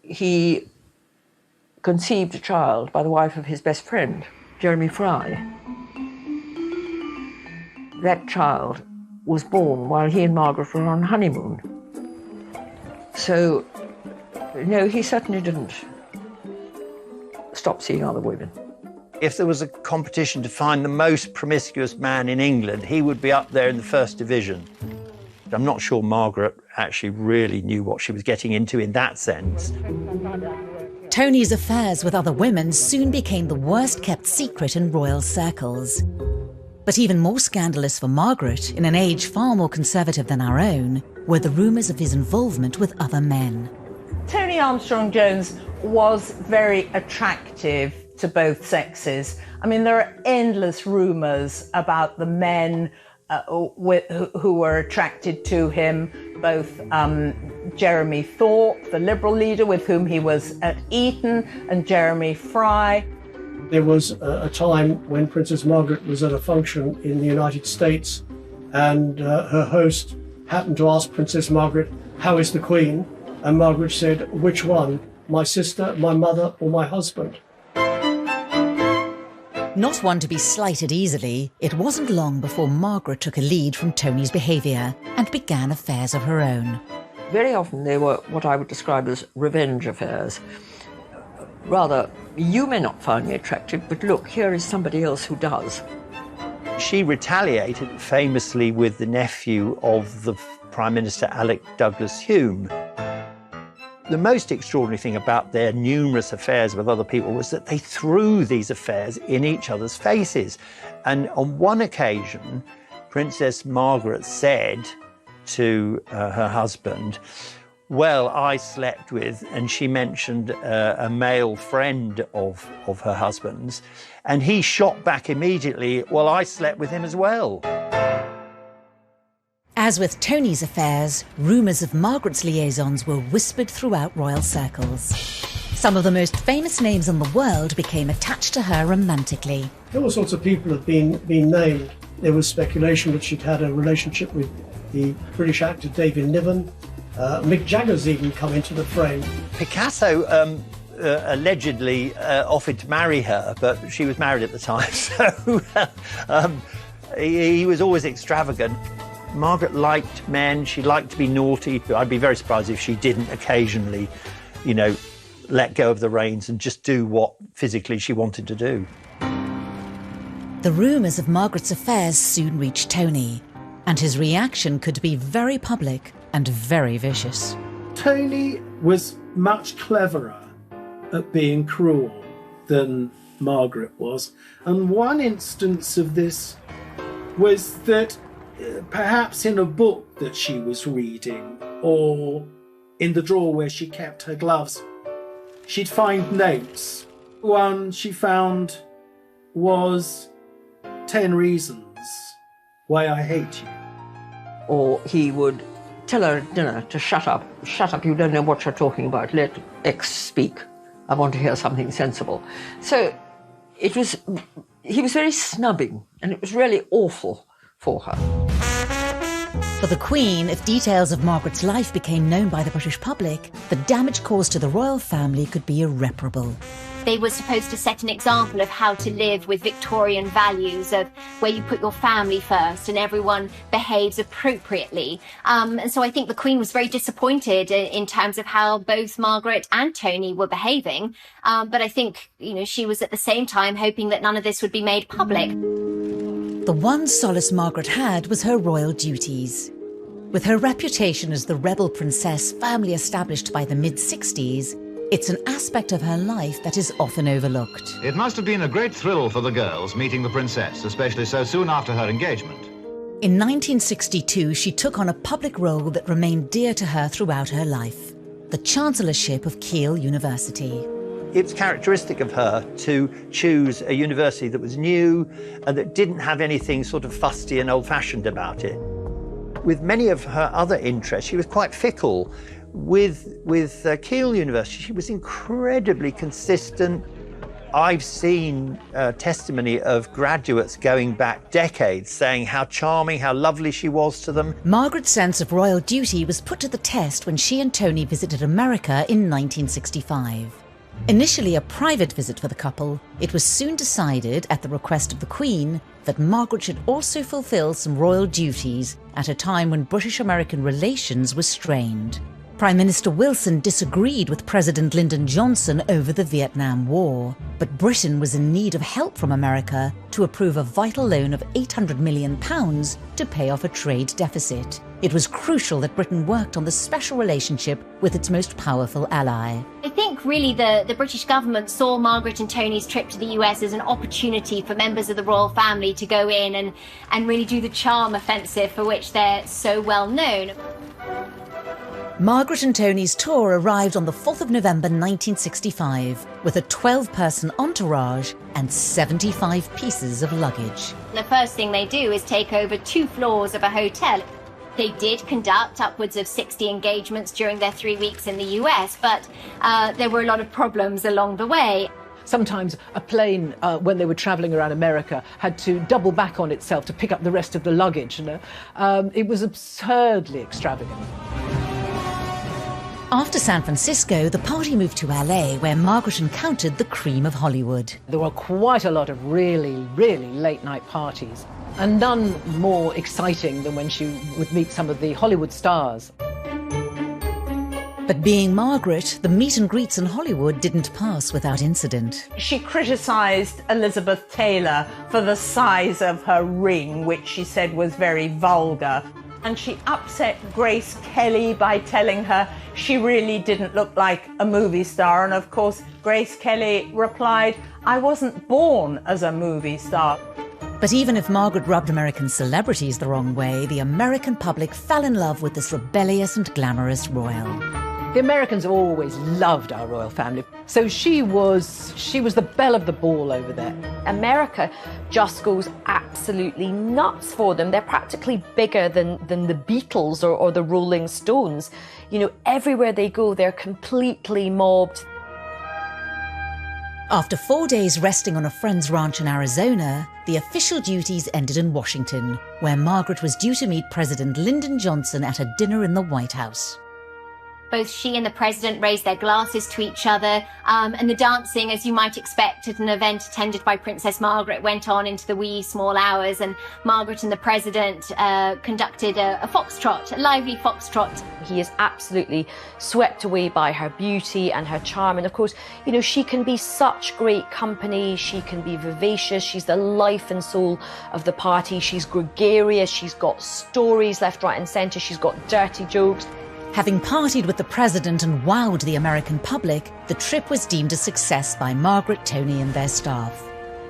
Speaker 10: he conceived a child by the wife of his best friend, Jeremy Fry. That child was born while he and Margaret were on honeymoon. So, no, he certainly didn't stop seeing other women.
Speaker 4: If there was a competition to find the most promiscuous man in England, he would be up there in the first division. I'm not sure Margaret actually really knew what she was getting into in that sense.
Speaker 1: Tony's affairs with other women soon became the worst-kept secret in royal circles. But even more scandalous for Margaret, in an age far more conservative than our own, were the rumours of his involvement with other men.
Speaker 13: Tony Armstrong-Jones was very attractive to both sexes. I mean, there are endless rumours about the men who were attracted to him, both Jeremy Thorpe, the Liberal leader with whom he was at Eton, and Jeremy Fry.
Speaker 9: There was a time when Princess Margaret was at a function in the United States, and her host happened to ask Princess Margaret, "How is the Queen?" And Margaret said, "Which one? My sister, my mother, or my husband?"
Speaker 1: Not one to be slighted easily, it wasn't long before Margaret took a lead from Tony's behaviour and began affairs of her own.
Speaker 10: Very often they were what I would describe as revenge affairs. Rather, you may not find me attractive, but look, here is somebody else who does.
Speaker 4: She retaliated famously with the nephew of the Prime Minister Alec Douglas Hume. The most extraordinary thing about their numerous affairs with other people was that they threw these affairs in each other's faces. And on one occasion, Princess Margaret said to her husband, "Well, I slept with," and she mentioned a male friend of her husband's, and he shot back immediately, "Well, I slept with him as well."
Speaker 1: As with Tony's affairs, rumours of Margaret's liaisons were whispered throughout royal circles. Some of the most famous names in the world became attached to her romantically.
Speaker 9: All sorts of people have been named. There was speculation that she'd had a relationship with the British actor David Niven. Mick Jagger's even come into the frame.
Speaker 4: Picasso allegedly offered to marry her, but she was married at the time, so he was always extravagant. Margaret liked men, she liked to be naughty. I'd be very surprised if she didn't occasionally, let go of the reins and just do what physically she wanted to do.
Speaker 1: The rumours of Margaret's affairs soon reached Tony, and his reaction could be very public and very vicious.
Speaker 7: Tony was much cleverer at being cruel than Margaret was, and one instance of this was that perhaps in a book that she was reading, or in the drawer where she kept her gloves, she'd find notes. One she found was 10 reasons why I hate you.
Speaker 10: Or he would tell her at dinner to shut up, you don't know what you're talking about, let X speak, I want to hear something sensible. So he was very snubbing, and it was really awful for her.
Speaker 1: For the Queen, if details of Margaret's life became known by the British public, the damage caused to the royal family could be irreparable.
Speaker 2: They were supposed to set an example of how to live with Victorian values of where you put your family first and everyone behaves appropriately. And so I think the Queen was very disappointed in terms of how both Margaret and Tony were behaving. But I think, she was at the same time hoping that none of this would be made public.
Speaker 1: The one solace Margaret had was her royal duties. With her reputation as the rebel princess firmly established by the mid-60s, it's an aspect of her life that is often overlooked.
Speaker 12: It must have been a great thrill for the girls meeting the princess, especially so soon after her engagement.
Speaker 1: In 1962, she took on a public role that remained dear to her throughout her life, the Chancellorship of Keele University.
Speaker 4: It's characteristic of her to choose a university that was new and that didn't have anything sort of fusty and old-fashioned about it. With many of her other interests, she was quite fickle. With Keele University, she was incredibly consistent. I've seen testimony of graduates going back decades saying how charming, how lovely she was to them.
Speaker 1: Margaret's sense of royal duty was put to the test when she and Tony visited America in 1965. Initially a private visit for the couple, it was soon decided, at the request of the Queen, that Margaret should also fulfil some royal duties at a time when British-American relations were strained. Prime Minister Wilson disagreed with President Lyndon Johnson over the Vietnam War, but Britain was in need of help from America to approve a vital loan of £800 million to pay off a trade deficit. It was crucial that Britain worked on the special relationship with its most powerful ally.
Speaker 2: I think really the British government saw Margaret and Tony's trip to the US as an opportunity for members of the royal family to go in and really do the charm offensive for which they're so well known.
Speaker 1: Margaret and Tony's tour arrived on the 4th of November 1965 with a 12-person entourage and 75 pieces of luggage.
Speaker 2: The first thing they do is take over 2 floors of a hotel. They did conduct upwards of 60 engagements during their 3 weeks in the US, but there were a lot of problems along the way.
Speaker 6: Sometimes a plane, when they were travelling around America, had to double back on itself to pick up the rest of the luggage. It was absurdly extravagant.
Speaker 1: After San Francisco, the party moved to LA, where Margaret encountered the cream of Hollywood.
Speaker 6: There were quite a lot of really, really late-night parties, and none more exciting than when she would meet some of the Hollywood stars.
Speaker 1: But being Margaret, the meet and greets in Hollywood didn't pass without incident.
Speaker 13: She criticised Elizabeth Taylor for the size of her ring, which she said was very vulgar. And she upset Grace Kelly by telling her she really didn't look like a movie star. And of course, Grace Kelly replied, "I wasn't born as a movie star."
Speaker 1: But even if Margaret rubbed American celebrities the wrong way, the American public fell in love with this rebellious and glamorous royal.
Speaker 6: The Americans have always loved our royal family, so she was the belle of the ball over there.
Speaker 3: America just goes absolutely nuts for them. They're practically bigger than the Beatles or the Rolling Stones. You know, everywhere they go, they're completely mobbed.
Speaker 1: After 4 days resting on a friend's ranch in Arizona, the official duties ended in Washington, where Margaret was due to meet President Lyndon Johnson at a dinner in the White House.
Speaker 2: Both she and the president raised their glasses to each other, and the dancing, as you might expect at an event attended by Princess Margaret, went on into the wee small hours, and Margaret and the president conducted a foxtrot, a lively foxtrot.
Speaker 3: He is absolutely swept away by her beauty and her charm, and of course, you know, she can be such great company, she can be vivacious, she's the life and soul of the party, she's gregarious, she's got stories left, right and centre, she's got dirty jokes.
Speaker 1: Having partied with the president and wowed the American public, the trip was deemed a success by Margaret, Tony and their staff.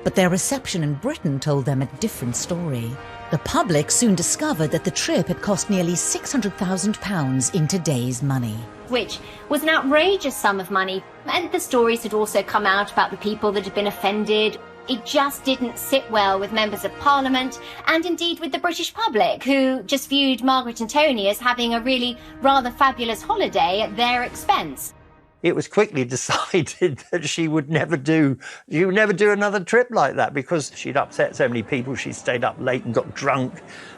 Speaker 1: But their reception in Britain told them a different story. The public soon discovered that the trip had cost nearly £600,000 in today's money.
Speaker 2: Which was an outrageous sum of money. And the stories had also come out about the people that had been offended. It just didn't sit well with members of Parliament and indeed with the British public, who just viewed Margaret and Tony as having a really rather fabulous holiday at their expense.
Speaker 4: It was quickly decided that she would never do another trip like that because she'd upset so many people. She stayed up late and got drunk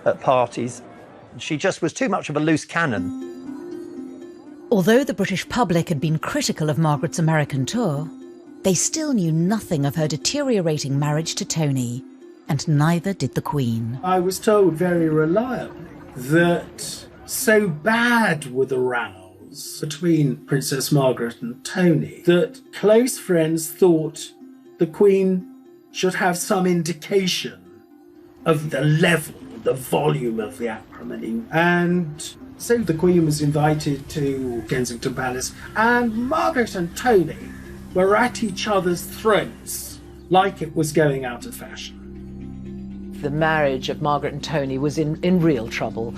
Speaker 4: at parties. She just was too much of a loose cannon.
Speaker 1: Although the British public had been critical of Margaret's American tour, they still knew nothing of her deteriorating marriage to Tony, and neither did the Queen.
Speaker 7: I was told very reliably that so bad were the rows between Princess Margaret and Tony that close friends thought the Queen should have some indication of the level, the volume of the acrimony. And so the Queen was invited to Kensington Palace, and Margaret and Tony were at each other's throats like it was going out of fashion.
Speaker 6: The marriage of Margaret and Tony was in real trouble.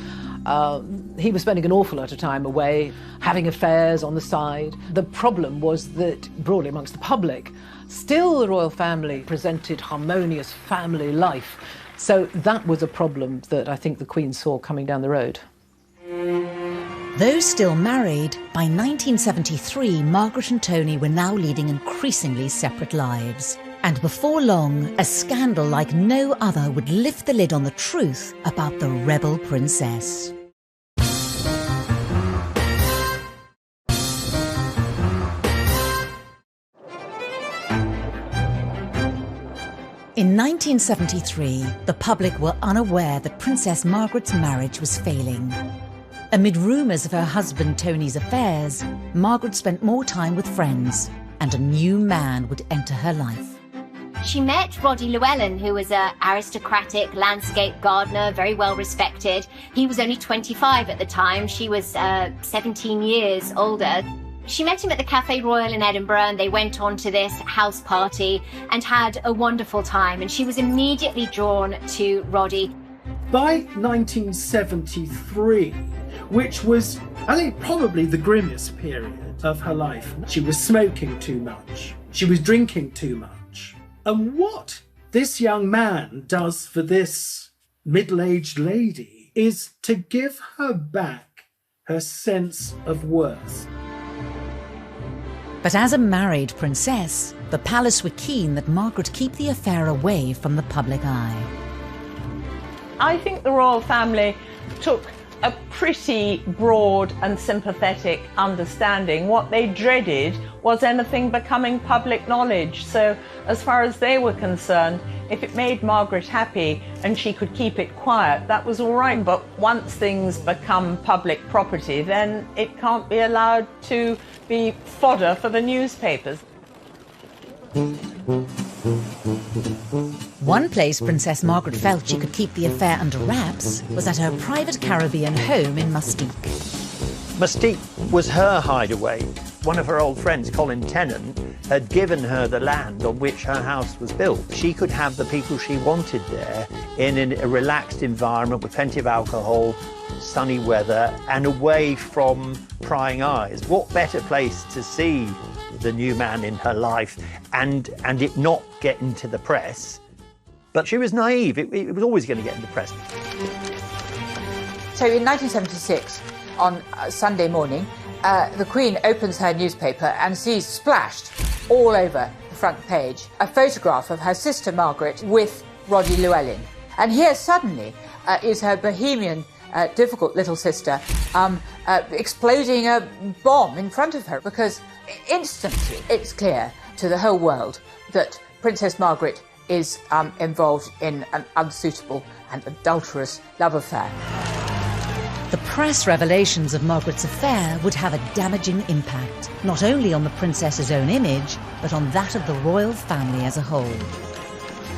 Speaker 6: He was spending an awful lot of time away, having affairs on the side. The problem was that, broadly amongst the public, still the royal family presented harmonious family life. So that was a problem that I think the Queen saw coming down the road.
Speaker 1: Though still married, by 1973, Margaret and Tony were now leading increasingly separate lives. And before long, a scandal like no other would lift the lid on the truth about the rebel princess. In 1973, the public were unaware that Princess Margaret's marriage was failing. Amid rumours of her husband Tony's affairs, Margaret spent more time with friends, and a new man would enter her life.
Speaker 2: She met Roddy Llewellyn, who was an aristocratic landscape gardener, very well respected. He was only 25 at the time. She was 17 years older. She met him at the Café Royal in Edinburgh, and they went on to this house party and had a wonderful time. And she was immediately drawn to Roddy.
Speaker 7: By 1973, which was, I think, probably the grimmest period of her life, she was smoking too much. She was drinking too much. And what this young man does for this middle-aged lady is to give her back her sense of worth.
Speaker 1: But as a married princess, the palace were keen that Margaret keep the affair away from the public eye.
Speaker 13: I think the royal family took a pretty broad and sympathetic understanding. What they dreaded was anything becoming public knowledge. So as far as they were concerned, if it made Margaret happy and she could keep it quiet, that was all right. But once things become public property, then it can't be allowed to be fodder for the newspapers.
Speaker 1: One place Princess Margaret felt she could keep the affair under wraps was at her private Caribbean home in Mustique.
Speaker 4: Mustique was her hideaway. One of her old friends, Colin Tennant, had given her the land on which her house was built. She could have the people she wanted there in a relaxed environment with plenty of alcohol, sunny weather, and away from prying eyes. What better place to see the new man in her life and it not get into the press? But she was naive. It was always going to get into the press.
Speaker 5: So in 1976, on Sunday morning, the Queen opens her newspaper and sees splashed all over the front page a photograph of her sister Margaret with Roddy Llewellyn. And here suddenly is her bohemian, difficult little sister exploding a bomb in front of her, because instantly it's clear to the whole world that Princess Margaret is involved in an unsuitable and adulterous love affair.
Speaker 1: The press revelations of Margaret's affair would have a damaging impact, not only on the princess's own image, but on that of the royal family as a whole.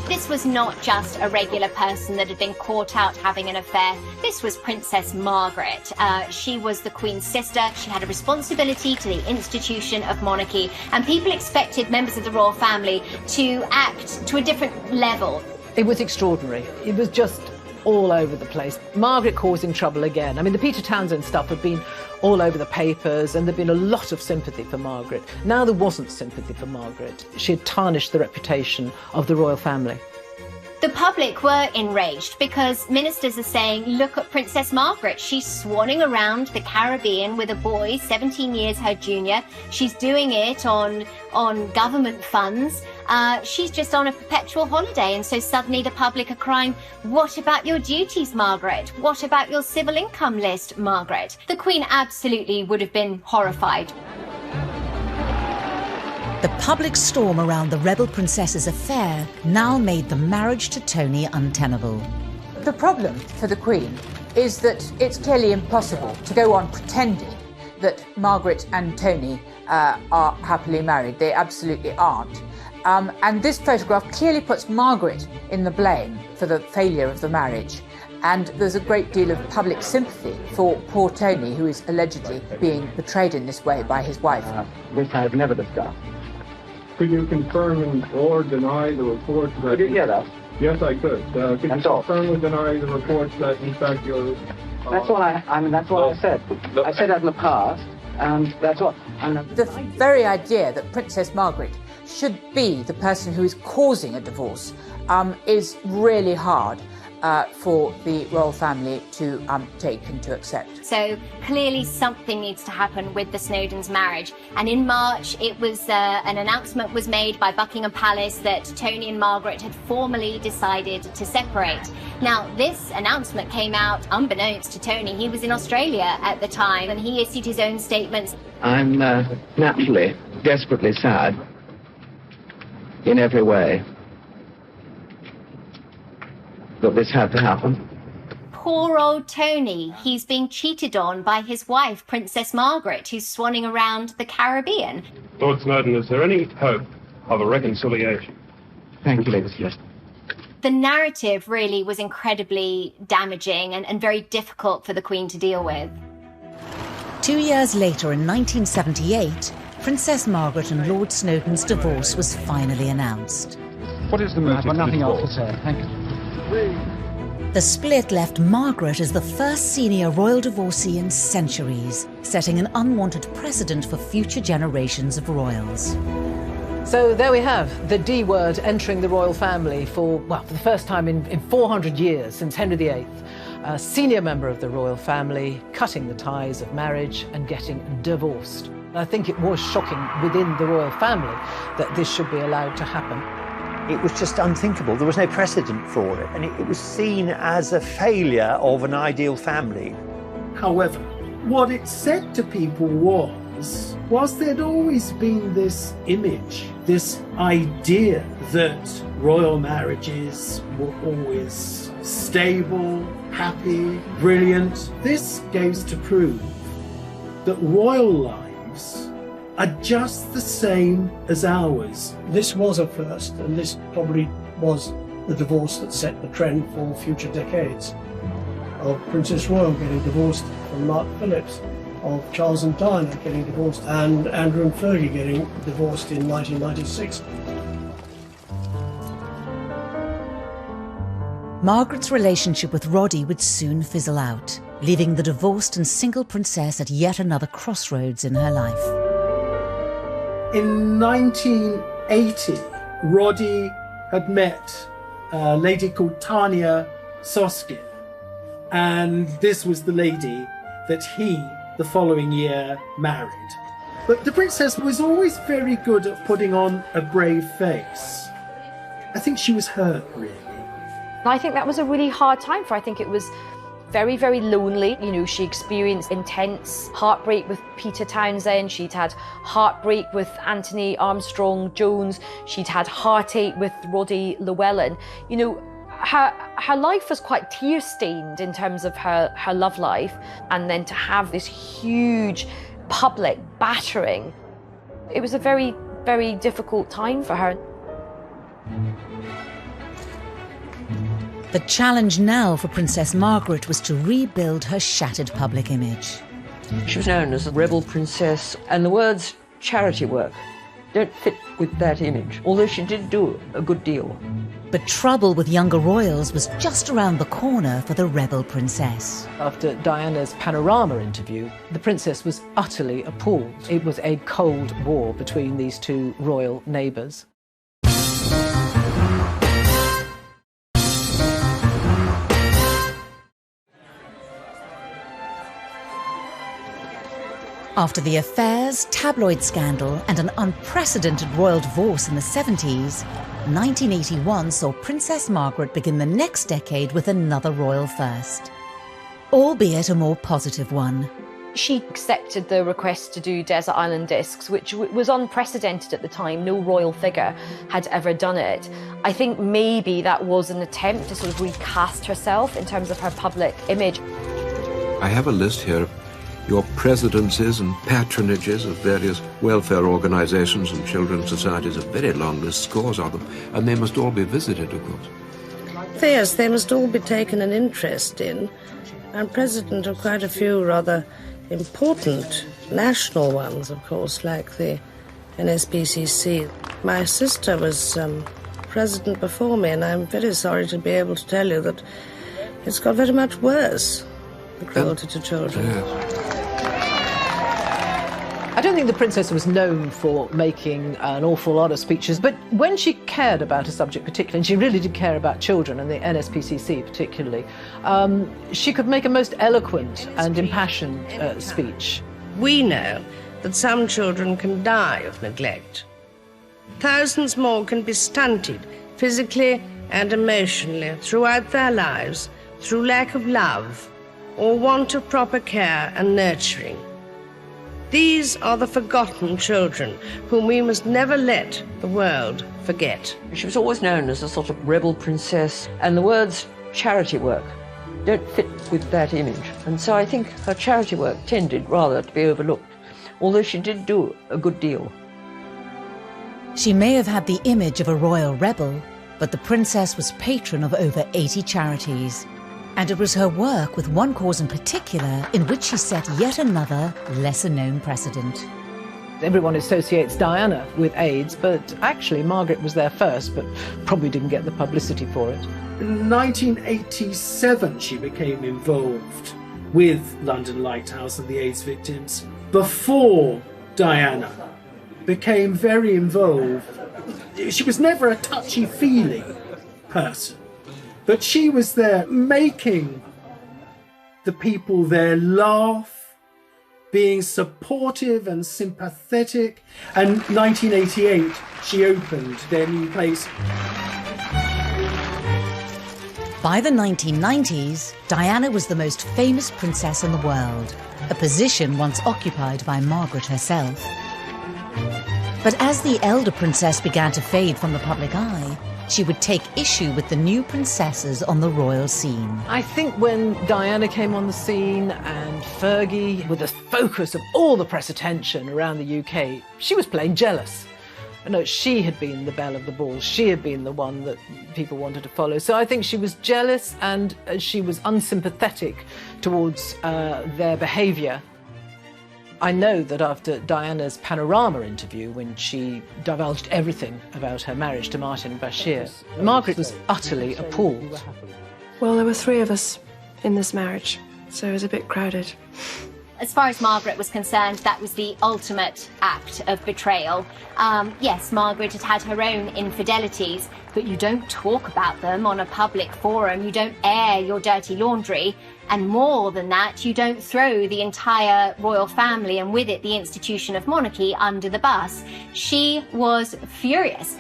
Speaker 2: This was not just a regular person that had been caught out having an affair. This was Princess Margaret. She was the Queen's sister. She had a responsibility to the institution of monarchy, and people expected members of the royal family to act to a different level.
Speaker 6: It was extraordinary. It was just all over the place. Margaret causing trouble again. I mean, the Peter Townsend stuff had been all over the papers, and there'd been a lot of sympathy for Margaret. Now there wasn't sympathy for Margaret. She had tarnished the reputation of the royal family.
Speaker 2: The public were enraged because ministers are saying, look at Princess Margaret. She's swanning around the Caribbean with a boy 17 years her junior. She's doing it on government funds. She's just on a perpetual holiday. And so suddenly the public are crying, what about your duties, Margaret? What about your civil income list, Margaret? The Queen absolutely would have been horrified.
Speaker 1: The public storm around the rebel princess's affair now made the marriage to Tony untenable.
Speaker 5: The problem for the Queen is that it's clearly impossible to go on pretending that Margaret and Tony are happily married. They absolutely aren't. And this photograph clearly puts Margaret in the blame for the failure of the marriage. And there's a great deal of public sympathy for poor Tony, who is allegedly being betrayed in this way by his wife.
Speaker 17: This I have never discussed.
Speaker 18: Could you confirm or deny the reports that...
Speaker 17: Could you hear that?
Speaker 18: Yes, I could. Could you confirm or deny the reports that, in fact, you're...
Speaker 17: That's what that's what I said. I said that in the past, and that's what...
Speaker 5: The very idea that Princess Margaret should be the person who is causing a divorce is really hard for the royal family to take and to accept.
Speaker 2: So clearly something needs to happen with the Snowdons' marriage. And in March, it was an announcement was made by Buckingham Palace that Tony and Margaret had formally decided to separate. Now, this announcement came out unbeknownst to Tony. He was in Australia at the time, and he issued his own statements.
Speaker 17: I'm naturally desperately sad in every way that this had to happen.
Speaker 2: Poor old Tony. He's being cheated on by his wife, Princess Margaret, who's swanning around the Caribbean.
Speaker 18: Lord Snowdon, is there any hope of a reconciliation?
Speaker 17: Thank you, ladies. Yes.
Speaker 2: The narrative really was incredibly damaging and very difficult for the Queen to deal with.
Speaker 1: 2 years later, in 1978, Princess Margaret and Lord Snowdon's divorce was finally announced.
Speaker 17: What is the motive? I've got nothing else to say. Thank you.
Speaker 1: The split left Margaret as the first senior royal divorcee in centuries, setting an unwanted precedent for future generations of royals.
Speaker 6: So there we have the D word entering the royal family for the first time in 400 years, since Henry VIII. A senior member of the royal family cutting the ties of marriage and getting divorced. I think it was shocking within the royal family that this should be allowed to happen.
Speaker 4: It was just unthinkable. There was no precedent for it, and it was seen as a failure of an ideal family.
Speaker 7: However, what it said to people was there'd always been this image, this idea that royal marriages were always stable, happy, brilliant. This goes to prove that royal lives are just the same as ours.
Speaker 9: This was a first, and this probably was the divorce that set the trend for future decades. Of Princess Royal getting divorced from Mark Phillips, of Charles and Diana getting divorced, and Andrew and Fergie getting divorced in 1996.
Speaker 1: Margaret's relationship with Roddy would soon fizzle out, leaving the divorced and single princess at yet another crossroads in her life.
Speaker 7: In 1980, Roddy had met a lady called Tanya Soskin, and this was the lady that he, the following year, married. But the princess was always very good at putting on a brave face. I think she was hurt, really.
Speaker 3: I think that was a really hard time for her. I think it was very, very lonely. You know, she experienced intense heartbreak with Peter Townsend. She'd had heartbreak with Anthony Armstrong-Jones. She'd had heartache with Roddy Llewellyn. You know, her life was quite tear-stained in terms of her love life. And then to have this huge public battering, it was a very, very difficult time for her.
Speaker 1: The challenge now for Princess Margaret was to rebuild her shattered public image.
Speaker 10: She was known as a rebel princess, and the words charity work don't fit with that image, although she did do a good deal.
Speaker 1: But trouble with younger royals was just around the corner for the rebel princess.
Speaker 6: After Diana's Panorama interview, the princess was utterly appalled. It was a cold war between these two royal neighbours.
Speaker 1: After the affairs, tabloid scandal and an unprecedented royal divorce in the 70s, 1981 saw Princess Margaret begin the next decade with another royal first, albeit a more positive one.
Speaker 3: She accepted the request to do Desert Island Discs, which was unprecedented at the time. No royal figure had ever done it. I think maybe that was an attempt to sort of recast herself in terms of her public image.
Speaker 19: I have a list here of your presidencies and patronages of various welfare organisations and children's societies, a very long list, scores of them, and they must all be visited, of course.
Speaker 20: Yes, they must all be taken an interest in. I'm president of quite a few rather important national ones, of course, like the NSPCC. My sister was president before me, and I'm very sorry to be able to tell you that it's got very much worse, the cruelty to children.
Speaker 19: Yes.
Speaker 6: I don't think the princess was known for making an awful lot of speeches, but when she cared about a subject particularly, and she really did care about children and the NSPCC particularly, she could make a most eloquent and impassioned speech.
Speaker 20: We know that some children can die of neglect. Thousands more can be stunted physically and emotionally throughout their lives through lack of love or want of proper care and nurturing. These are the forgotten children whom we must never let the world forget.
Speaker 10: She was always known as a sort of rebel princess, and the words charity work don't fit with that image. And so I think her charity work tended rather to be overlooked, although she did do a good deal.
Speaker 1: She may have had the image of a royal rebel, but the princess was patron of over 80 charities. And it was her work with one cause in particular in which she set yet another lesser-known precedent.
Speaker 6: Everyone associates Diana with AIDS, but actually Margaret was there first, but probably didn't get the publicity for it.
Speaker 7: In 1987, she became involved with London Lighthouse and the AIDS victims. Before Diana became very involved, she was never a touchy-feely person, but she was there making the people there laugh, being supportive and sympathetic. And 1988, she opened their new place.
Speaker 1: By the 1990s, Diana was the most famous princess in the world, a position once occupied by Margaret herself. But as the elder princess began to fade from the public eye, she would take issue with the new princesses on the royal scene.
Speaker 6: I think when Diana came on the scene and Fergie, with the focus of all the press attention around the UK, she was plain jealous. No, she had been the belle of the ball. She had been the one that people wanted to follow. So I think she was jealous and she was unsympathetic towards their behaviour. I know that after Diana's Panorama interview, when she divulged everything about her marriage to Martin Bashir, Margaret was utterly appalled.
Speaker 21: Well, there were 3 of us in this marriage, so it was a bit crowded.
Speaker 2: As far as Margaret was concerned, that was the ultimate act of betrayal. Yes, Margaret had had her own infidelities, but you don't talk about them on a public forum, you don't air your dirty laundry, and more than that, you don't throw the entire royal family and with it the institution of monarchy under the bus. She was furious.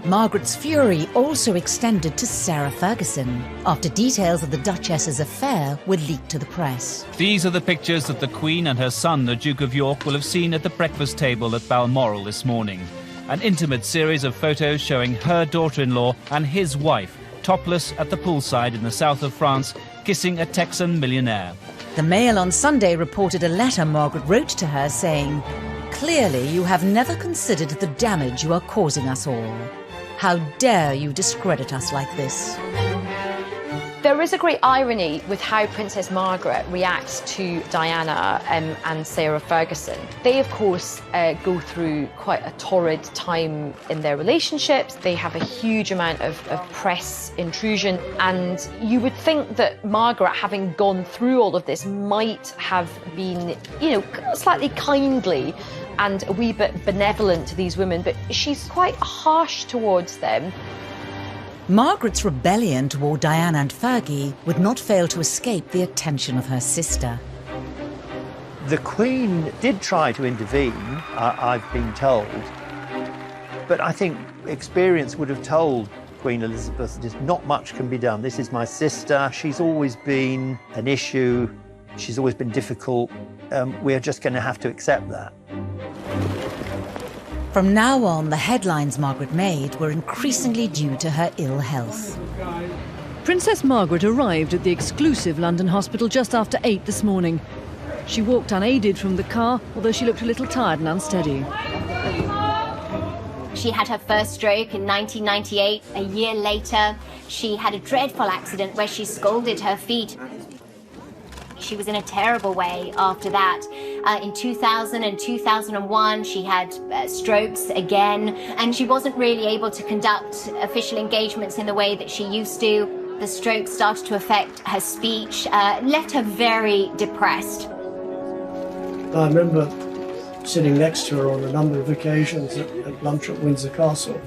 Speaker 1: Margaret's fury also extended to Sarah Ferguson, after details of the Duchess's affair were leaked to the press.
Speaker 22: These are the pictures that the Queen and her son, the Duke of York, will have seen at the breakfast table at Balmoral this morning. An intimate series of photos showing her daughter-in-law and his wife, topless at the poolside in the south of France, kissing a Texan millionaire.
Speaker 1: The Mail on Sunday reported a letter Margaret wrote to her saying, "Clearly you have never considered the damage you are causing us all. How dare you discredit us like this?"
Speaker 3: There is a great irony with how Princess Margaret reacts to Diana and Sarah Ferguson. They, of course, go through quite a torrid time in their relationships. They have a huge amount of press intrusion, and you would think that Margaret, having gone through all of this, might have been, slightly kindly and a wee bit benevolent to these women, but she's quite harsh towards them.
Speaker 1: Margaret's rebellion toward Diana and Fergie would not fail to escape the attention of her sister.
Speaker 4: The Queen did try to intervene, I've been told, but I think experience would have told Queen Elizabeth that not much can be done. This is my sister, she's always been an issue, she's always been difficult, we're just going to have to accept that.
Speaker 1: From now on, the headlines Margaret made were increasingly due to her ill health.
Speaker 23: Princess Margaret arrived at the exclusive London hospital just after 8 this morning. She walked unaided from the car, although she looked a little tired and unsteady.
Speaker 2: She had her first stroke in 1998. A year later, she had a dreadful accident where she scalded her feet. She was in a terrible way after that. In 2000 and 2001, she had strokes again, and she wasn't really able to conduct official engagements in the way that she used to. The stroke started to affect her speech, left her very depressed.
Speaker 9: I remember sitting next to her on a number of occasions at lunch at Windsor Castle,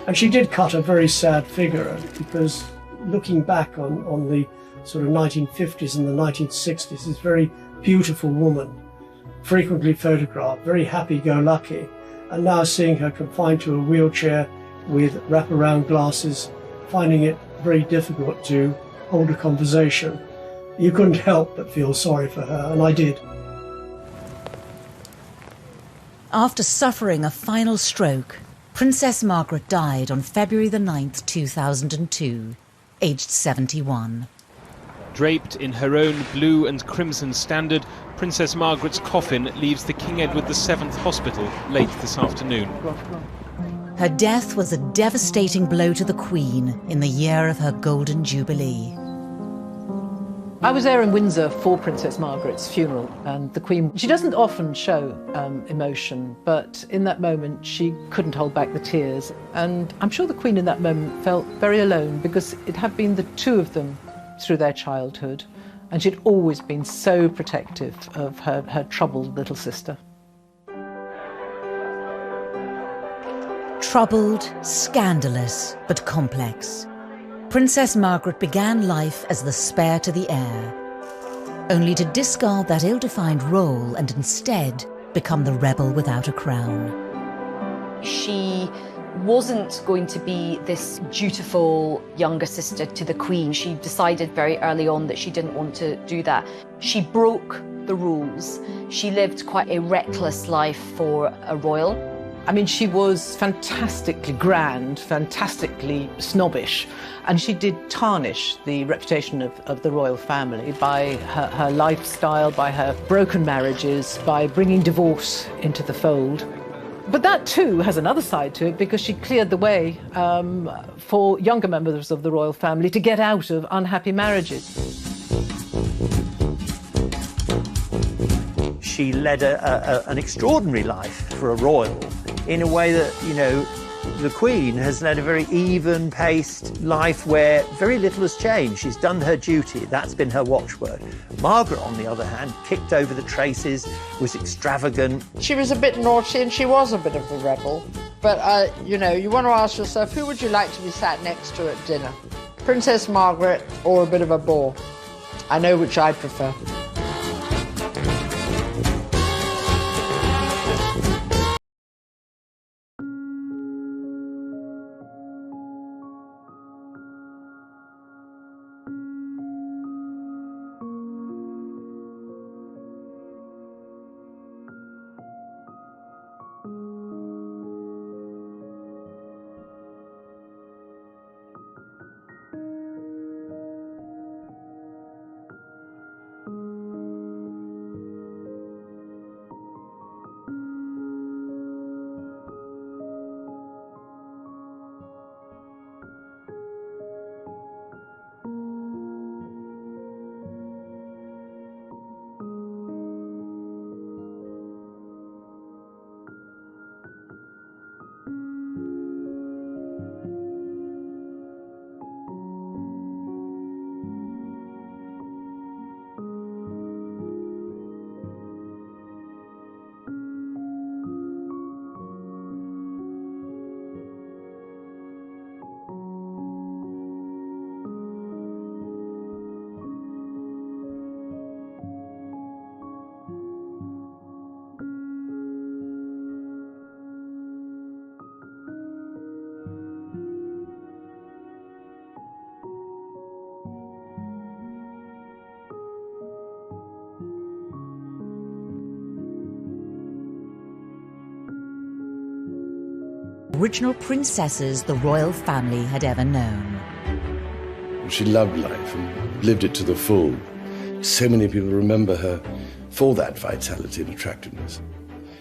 Speaker 9: and she did cut a very sad figure, because looking back on the sort of 1950s and the 1960s, this very beautiful woman, frequently photographed, very happy-go-lucky, and now seeing her confined to a wheelchair with wraparound glasses, finding it very difficult to hold a conversation. You couldn't help but feel sorry for her, and I did.
Speaker 1: After suffering a final stroke, Princess Margaret died on February the 9th, 2002, aged 71.
Speaker 24: Draped in her own blue and crimson standard, Princess Margaret's coffin leaves the King Edward VII Hospital late this afternoon.
Speaker 1: Her death was a devastating blow to the Queen in the year of her Golden Jubilee.
Speaker 6: I was there in Windsor for Princess Margaret's funeral, and the Queen, she doesn't often show emotion, but in that moment she couldn't hold back the tears. And I'm sure the Queen in that moment felt very alone, because it had been the two of them through their childhood, and she'd always been so protective of her troubled little sister.
Speaker 1: Troubled, scandalous, but complex. Princess Margaret began life as the spare to the heir, only to discard that ill-defined role and instead become the rebel without a crown.
Speaker 3: She wasn't going to be this dutiful younger sister to the Queen. She decided very early on that she didn't want to do that. She broke the rules. She lived quite a reckless life for a royal.
Speaker 6: I mean, she was fantastically grand, fantastically snobbish, and she did tarnish the reputation of the royal family by her lifestyle, by her broken marriages, by bringing divorce into the fold. But that too has another side to it, because she cleared the way for younger members of the royal family to get out of unhappy marriages.
Speaker 4: She led an extraordinary life for a royal, in a way that, you know, the Queen has led a very even-paced life where very little has changed. She's done her duty. That's been her watchword. Margaret, on the other hand, kicked over the traces, was extravagant.
Speaker 14: She was a bit naughty and she was a bit of a rebel. But, you know, you want to ask yourself, who would you like to be sat next to at dinner? Princess Margaret or a bit of a bore? I know which I'd prefer.
Speaker 1: Original princesses the royal family had ever known.
Speaker 8: She loved life and lived it to the full. So many people remember her for that vitality and attractiveness.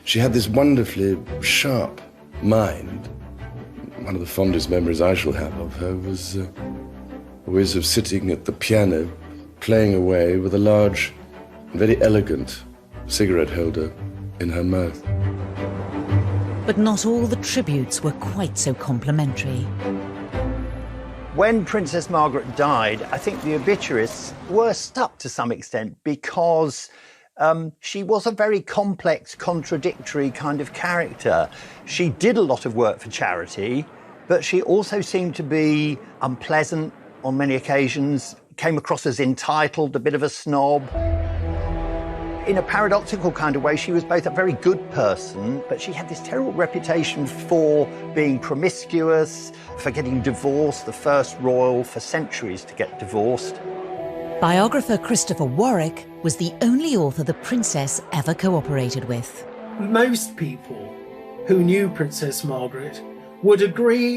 Speaker 8: She had this wonderfully sharp mind. One of the fondest memories I shall have of her was always of sitting at the piano, playing away with a large, very elegant cigarette holder in her mouth.
Speaker 1: But not all the tributes were quite so complimentary.
Speaker 4: When Princess Margaret died, I think the obituaries were stuck to some extent because she was a very complex, contradictory kind of character. She did a lot of work for charity, but she also seemed to be unpleasant on many occasions, came across as entitled, a bit of a snob. In a paradoxical kind of way, she was both a very good person, but she had this terrible reputation for being promiscuous, for getting divorced, the first royal for centuries to get divorced.
Speaker 1: Biographer Christopher Warwick was the only author the princess ever cooperated with.
Speaker 7: Most people who knew Princess Margaret would agree